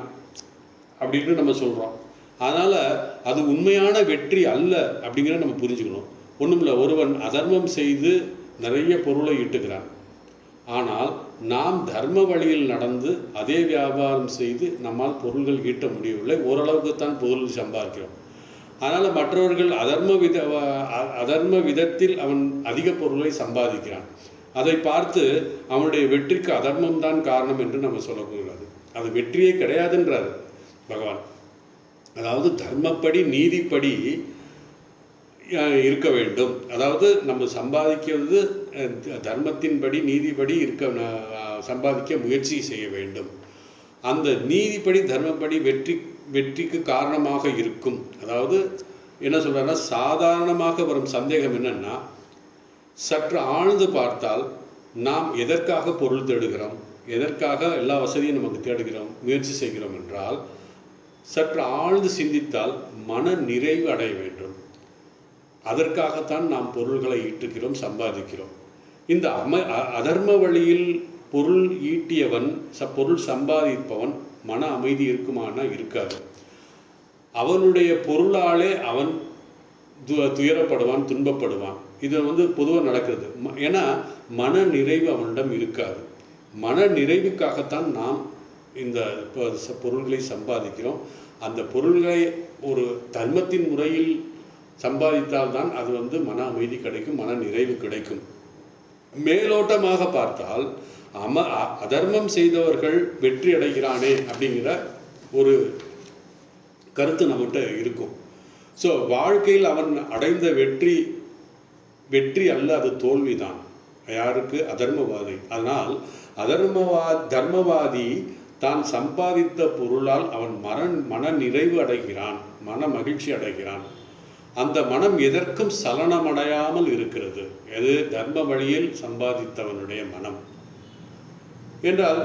அப்படின்னு நம்ம சொல்கிறோம். அதனால் அது உண்மையான வெற்றி அல்ல அப்படிங்கிறத நம்ம புரிஞ்சுக்கணும். ஒன்றும் இல்லை, ஒருவன் அதர்மம் செய்து நிறைய பொருளை ஈட்டுகிறான். ஆனால் நாம் தர்ம வழியில் நடந்து அதே வியாபாரம் செய்து நம்மால் பொருள்கள் ஈட்ட முடியவில்லை. ஓரளவுக்குத்தான் பொருள் சம்பாதிக்கிறோம். அதனால் மற்றவர்கள் அதர்ம விதத்தில் அவன் அதிக பொருளை சம்பாதிக்கிறான். அதை பார்த்து அவனுடைய வெற்றிக்கு அதர்மம் தான் காரணம் என்று நம்ம சொல்லக்கூடாது. அது வெற்றியே கிடையாதுன்றார் பகவான். அதாவது தர்மப்படி நீதிப்படி இருக்க வேண்டும். அதாவது நம்ம சம்பாதிக்கிறது தர்மத்தின்படி நீதிப்படி சம்பாதிக்க முயற்சி செய்ய வேண்டும். அந்த நீதிப்படி தர்மப்படி வெற்றிக்கு காரணமாக இருக்கும். அதாவது என்ன சொல்றாருன்னா, சாதாரணமாக வரும் சந்தேகம் என்னன்னா, சற்று ஆழ்ந்து பார்த்தால் நாம் எதற்காக பொருள் தேடுகிறோம், எதற்காக எல்லா வசதியும் நமக்கு தேடுகிறோம், முயற்சி செய்கிறோம் என்றால், சற்று ஆழ்ந்து சிந்தித்தால் மன நிறைவு அடைய வேண்டும். அதற்காகத்தான் நாம் பொருள்களை ஈட்டுகிறோம், சம்பாதிக்கிறோம். இந்த அதர்ம வழியில் பொருள் ஈட்டியவன், பொருள் சம்பாதிப்பவன் மன அமைதி இருக்குமானா இருக்காது. அவனுடைய பொருளாலே அவன் துயரப்படுவான், துன்பப்படுவான். இது பொதுவாக நடக்கிறது. ஏன்னா மன நிறைவு அவனிடம் இருக்காது. மன நிறைவுக்காகத்தான் நாம் இந்த பொருள்களை சம்பாதிக்கிறோம். அந்த பொருள்களை ஒரு தர்மத்தின் முறையில் சம்பாதித்தால்தான் அது மன அமைதி கிடைக்கும், மன நிறைவு கிடைக்கும். மேலோட்டமாக பார்த்தால் அதர்மம் செய்தவர்கள் வெற்றி அடைகிறானே அப்படிங்கிற ஒரு கருத்து நம்மகிட்ட இருக்கும். ஸோ வாழ்க்கையில் அவன் அடைந்த வெற்றி அல்ல, அது தோல்விதான். யாருக்கு? அதர்மவாதி. அதனால் தர்மவாதி தான் சம்பாதித்த பொருளால் அவன் மன நிறைவு அடைகிறான், மன மகிழ்ச்சி அடைகிறான். அந்த மனம் எதற்கும் சலனமடையாமல் இருக்கிறது. எது? தர்ம வழியில் சம்பாதித்தவனுடைய மனம் என்றால்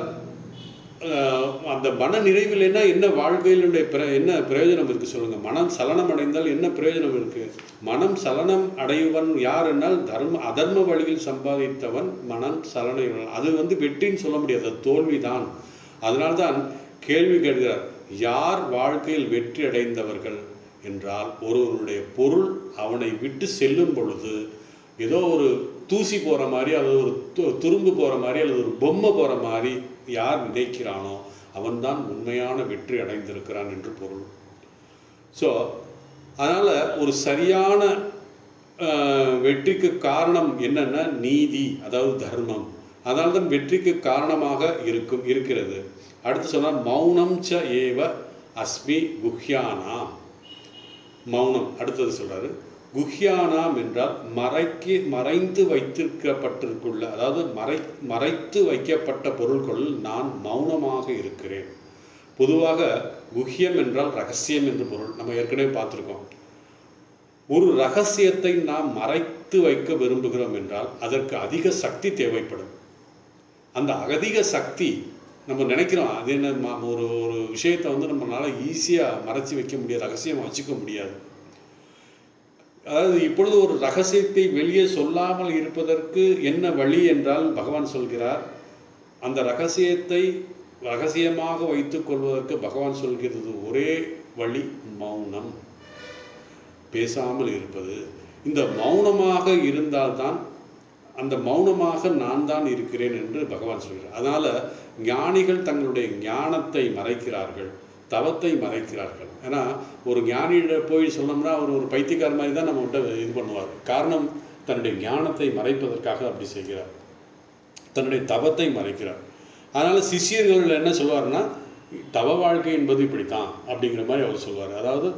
அந்த மன நிறைவில்லைன்னா என்ன வாழ்க்கையினுடைய என்ன பிரயோஜனம் இருக்கு சொல்லுங்க? மனம் சலனம் அடைந்தால் என்ன பிரயோஜனம் இருக்கு? மனம் சலனம் அடைவன் யார் என்னால் அதர்ம வழியில் சம்பாதித்தவன் மனம் சலனை. அது வெற்றின்னு சொல்ல முடியாது, அது தோல்விதான். அதனால்தான் கேள்வி கேட்கிறார், யார் வாழ்க்கையில் வெற்றி அடைந்தவர்கள் என்றால், ஒருவருடைய பொருள் அவனை விட்டு செல்லும் பொழுது ஏதோ ஒரு தூசி போகிற மாதிரி, அல்லது ஒரு துரும்பு போகிற மாதிரி, அல்லது ஒரு பொம்மை போகிற மாதிரி யார் நினைக்கிறானோ அவன்தான் உண்மையான வெற்றி அடைந்திருக்கிறான் என்று பொருள். ஸோ அதனால் ஒரு சரியான வெற்றிக்கு காரணம் என்னென்னா நீதி, அதாவது தர்மம். அதனால தான் வெற்றிக்கு காரணமாக இருக்கிறது. அடுத்து சொன்னால் மௌனம் ச ஏவ அஸ்மி குஹ்யானாம். மௌனம் அடுத்தது சொல்றாரு. குஹ்யானாம் என்றால் மறைந்து வைத்திருக்கப்பட்டிருக்குள்ள, அதாவது மறைத்து வைக்கப்பட்ட பொருட்கள் நான் மௌனமாக இருக்கிறேன். பொதுவாக குஹ்யம் என்றால் ரகசியம் என்று பொருள். நம்ம ஏற்கனவே பார்த்துருக்கோம். ஒரு ரகசியத்தை நாம் மறைத்து வைக்க விரும்புகிறோம் என்றால் அதற்கு அதிக சக்தி தேவைப்படும். அந்த அதிக சக்தி நம்ம நினைக்கிறோம், அது என்ன ஒரு விஷயத்தை நம்மளால ஈஸியாக மறைச்சி வைக்க முடியாது, ரகசியமாக வச்சுக்க முடியாது. அதாவது இப்பொழுது ஒரு ரகசியத்தை வெளியே சொல்லாமல் இருப்பதற்கு என்ன வழி என்றால் பகவான் சொல்கிறார், அந்த ரகசியத்தை ரகசியமாக வைத்துக் கொள்வதற்கு பகவான் சொல்கிறது ஒரே வழி மௌனம், பேசாமல் இருப்பது. இந்த மௌனமாக இருந்தால்தான், அந்த மௌனமாக நான் தான் இருக்கிறேன் என்று பகவான் சொல்கிறார். அதனால ஞானிகள் தங்களுடைய ஞானத்தை மறைக்கிறார்கள், தவத்தை மறைக்கிறார்கள். ஏன்னா ஒரு ஞானியிட போய் சொன்னோம்னா அவர் ஒரு பைத்தியக்கார மாதிரி தான் நம்ம இது பண்ணுவார். காரணம், தன்னுடைய ஞானத்தை மறைப்பதற்காக அப்படி செய்கிறார், தன்னுடைய தவத்தை மறைக்கிறார். அதனால சிஷியர்கள் என்ன சொல்வார்னா, தவ வாழ்க்கை என்பது இப்படித்தான் அப்படிங்கிற மாதிரி அவர் சொல்வார். அதாவது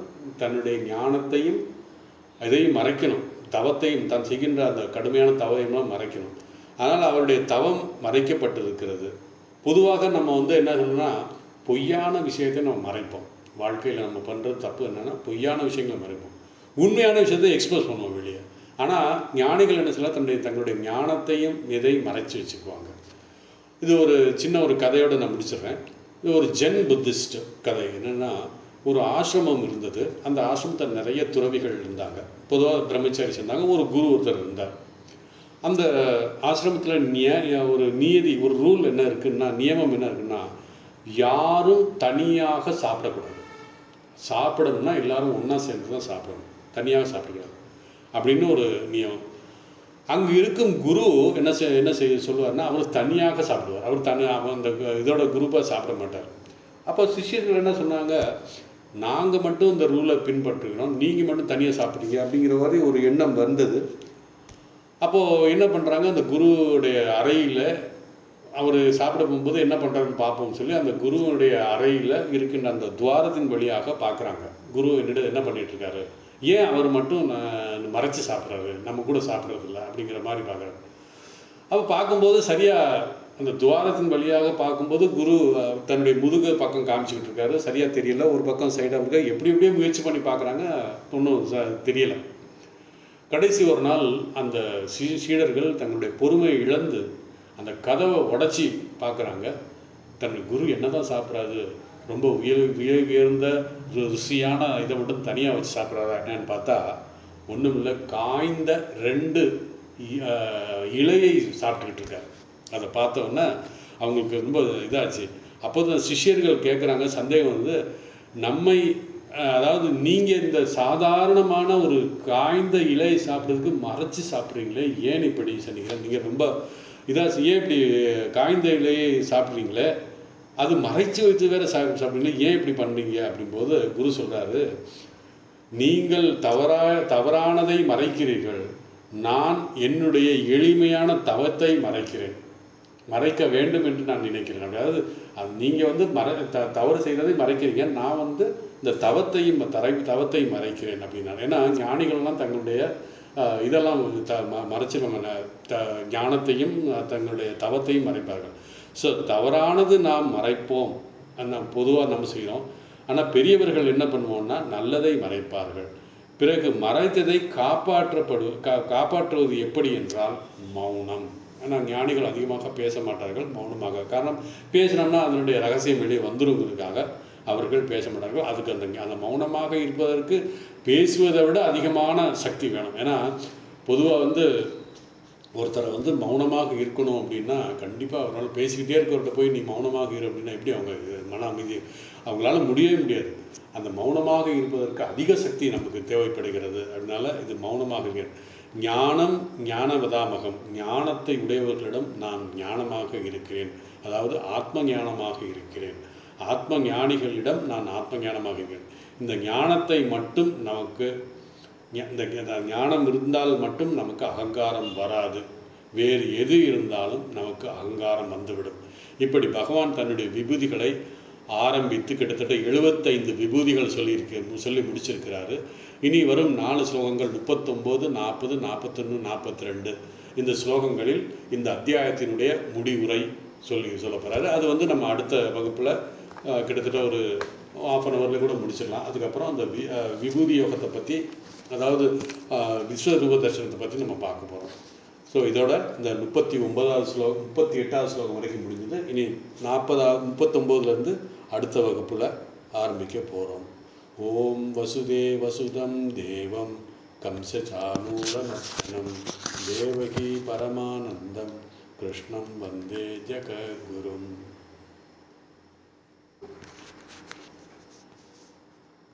தன்னுடைய ஞானத்தையும் இதையும் மறைக்கணும், தவத்தையும் தான் செய்கின்ற அந்த கடுமையான தவத்தையெல்லாம் மறைக்கணும். அதனால் அவருடைய தவம் மறைக்கப்பட்டிருக்கிறது. பொதுவாக நம்ம என்ன சொல்லணும்னா, பொய்யான விஷயத்தை நம்ம மறைப்போம். வாழ்க்கையில் நம்ம பண்ணுறது தப்பு என்னென்னா, பொய்யான விஷயங்களை மறைப்போம், உண்மையான விஷயத்தை எக்ஸ்போஸ் பண்ணுவோம் வெளியே. ஆனால் ஞானிகள் என்ன சொல்ல, தங்களுடைய ஞானத்தையும் எதையும் மறைச்சி வச்சுக்குவாங்க. இது ஒரு சின்ன ஒரு கதையோடு நான் முடிச்சிடுறேன். இது ஒரு ஜென் புத்திஸ்ட் கதை. என்னென்னா, ஒரு ஆசிரமம் இருந்தது. அந்த ஆசிரமத்தில் நிறைய துறவிகள் இருந்தாங்க. பொதுவாக பிரம்மச்சாரி இருந்தாங்க, ஒரு குரு ஒருத்தர் இருந்தார். அந்த ஆசிரமத்தில் ஒரு நியதி, ஒரு ரூல் என்ன இருக்குன்னா, நியமம் என்ன இருக்குன்னா, யாரும் தனியாக சாப்பிடக்கூடாது. சாப்பிடணும்னா எல்லாரும் ஒன்றா சேர்ந்து தான் சாப்பிடணும், தனியாக சாப்பிடக்கூடாது அப்படின்னு ஒரு நியமம். அங்கு இருக்கும் குரு என்ன செய்ய சொல்லுவார்னா, அவர் தனியாக சாப்பிடுவார். அவர் அந்த இதோட குரூப்பாக சாப்பிட மாட்டார். அப்போ சிஷ்யர்கள் என்ன சொன்னாங்க, நாங்கள் மட்டும் இந்த ரூலை பின்பற்றுகிறோம், நீங்கள் மட்டும் தனியாக சாப்பிட்றீங்க அப்படிங்கிற மாதிரி ஒரு எண்ணம் வந்தது. அப்போது என்ன பண்ணுறாங்க, அந்த குருவுடைய அறையில் அவர் சாப்பிட போகும்போது என்ன பண்ணுறாருன்னு பார்ப்போம்னு சொல்லி அந்த குருவுடைய அறையில் இருக்கின்ற அந்த துவாரத்தின் வழியாக பார்க்குறாங்க. குரு என்னிடம் என்ன பண்ணிகிட்ருக்காரு, ஏன் அவர் மட்டும் மறைச்சி சாப்பிட்றாரு, நம்ம கூட சாப்பிட்றதில்ல அப்படிங்கிற மாதிரி பார்க்குறாரு. அப்போ பார்க்கும்போது சரியாக அந்த துவாரத்தின் வழியாக பார்க்கும்போது குரு தன்னுடைய முதுகு பக்கம் காமிச்சிக்கிட்டு இருக்காரு. சரியாக தெரியல. ஒரு பக்கம் சைடாக இருக்க எப்படி எப்படியோ முயற்சி பண்ணி பார்க்குறாங்க, ஒன்றும் தெரியலை. கடைசி ஒரு நாள் அந்த சீடர்கள் தங்களுடைய பொறுமையை இழந்து அந்த கதவை உடச்சி பார்க்குறாங்க. தன்னுடைய குரு என்ன தான் சாப்பிட்றாரு, ரொம்ப உயர்ந்த ருசியான இதை மட்டும் தனியாக வச்சு சாப்பிட்றாரா என்னன்னு பார்த்தா, ஒன்றும் இல்லை, காய்ந்த 2 இலையை சாப்பிட்டுக்கிட்டு இருக்காரு. அதை பார்த்தோன்னே அவங்களுக்கு ரொம்ப இதாச்சு. அப்போ தான் சிஷ்யர்கள் கேட்குறாங்க, சந்தேகம் வந்து, நம்மை அதாவது நீங்கள் இந்த சாதாரணமான ஒரு காய்ந்த இலையை சாப்பிட்றதுக்கு மறைச்சி சாப்பிட்றீங்களே, ஏன் இப்படி சொன்னீங்க, நீங்கள் ரொம்ப இதாக ஏன் இப்படி காய்ந்த இலையை சாப்பிட்றீங்களே, அது மறைச்சி வைத்து வேறு சாப்பிட்றீங்களே, ஏன் இப்படி பண்ணுறீங்க அப்படிங்கும்போது குரு சொல்கிறாரு, நீங்கள் தவறானதை மறைக்கிறீர்கள், நான் என்னுடைய எளிமையான தவத்தை மறைக்க வேண்டும் என்று நான் நினைக்கிறேன். அதாவது நீங்கள் வந்து தவறு செய்கிறதை மறைக்கிறீங்க, நான் வந்து இந்த தவத்தை மறைக்கிறேன் அப்படின்னா. ஏன்னா ஞானிகள்லாம் தங்களுடைய இதெல்லாம் மறைச்சிருவாங்க, ஞானத்தையும் தங்களுடைய தவத்தையும் மறைப்பார்கள். ஸோ தவறானது நாம் மறைப்போம், நம்ம பொதுவாக நம்ம செய்கிறோம். ஆனால் பெரியவர்கள் என்ன பண்ணுவோம்னா நல்லதை மறைப்பார்கள். பிறகு மறைத்ததை காப்பாற்றுவது எப்படி என்றால் மௌனம். ஆனால் ஞானிகள் அதிகமாக பேச மாட்டார்கள், மௌனமாக. காரணம், பேசினோம்னா அதனுடைய ரகசியம் வெளியே வந்துருங்கிறதுக்காக அவர்கள் பேச மாட்டார்கள். அதுக்கு அந்த மௌனமாக இருப்பதற்கு பேசுவதை விட அதிகமான சக்தி வேணும். ஏன்னா பொதுவாக வந்து ஒருத்தரை வந்து மௌனமாக இருக்கணும் அப்படின்னா கண்டிப்பாக அவரால் பேசிக்கிட்டே இருக்கிறவர்கிட்ட போய் நீ மௌனமாக இரு அப்படின்னா எப்படி அவங்க மன அமைதி, அவங்களால முடியவே முடியாது. அந்த மௌனமாக இருப்பதற்கு அதிக சக்தி நமக்கு தேவைப்படுகிறது. அதனால இது மௌனமாக இருக்கிறது. ஞானம் ஞானவதாமகம், ஞானத்தை உடையவர்களிடம் நான் ஞானமாக இருக்கிறேன், அதாவது ஆத்ம ஞானமாக இருக்கிறேன். ஆத்ம ஞானிகளிடம் நான் ஆத்ம ஞானமாக இருக்கிறேன். இந்த ஞானத்தை மட்டும் நமக்கு, இந்த ஞானம் இருந்தால் மட்டும் நமக்கு அகங்காரம் வராது. வேறு எது இருந்தாலும் நமக்கு அகங்காரம் வந்துவிடும். இப்படி பகவான் தன்னுடைய விபூதிகளை ஆரம்பித்து கிட்டத்தட்ட 75 விபூதிகள் சொல்லி முடிச்சிருக்கிறாரு. இனி வரும் 4 ஸ்லோகங்கள் 39, 40, 41, 42 இந்த ஸ்லோகங்களில் இந்த அத்தியாயத்தினுடைய முடிவுரை சொல்ல போகிறாரு. அது வந்து நம்ம அடுத்த வகுப்பில் கிட்டத்தட்ட ஒரு ½ அன் ஹவரில் கூட முடிச்சிடலாம். அதுக்கப்புறம் அந்த விபூதி யோகத்தை பற்றி, அதாவது விஸ்வரூப தரிசனத்தை பற்றி நம்ம பார்க்க போகிறோம். ஸோ இதோட இந்த 39வது ஸ்லோகம் 38வது ஸ்லோகம் வரைக்கும் முடிஞ்சது. இனி 39லேருந்து அடுத்த வகுப்பில் ஆரம்பிக்க போகிறோம். ஓம் வசுதேவசுதம் தேவம் கம்சசானூரமர்தனம் தேவகி பரமானந்தம் கிருஷ்ணம் வந்தே ஜகத்குரும்.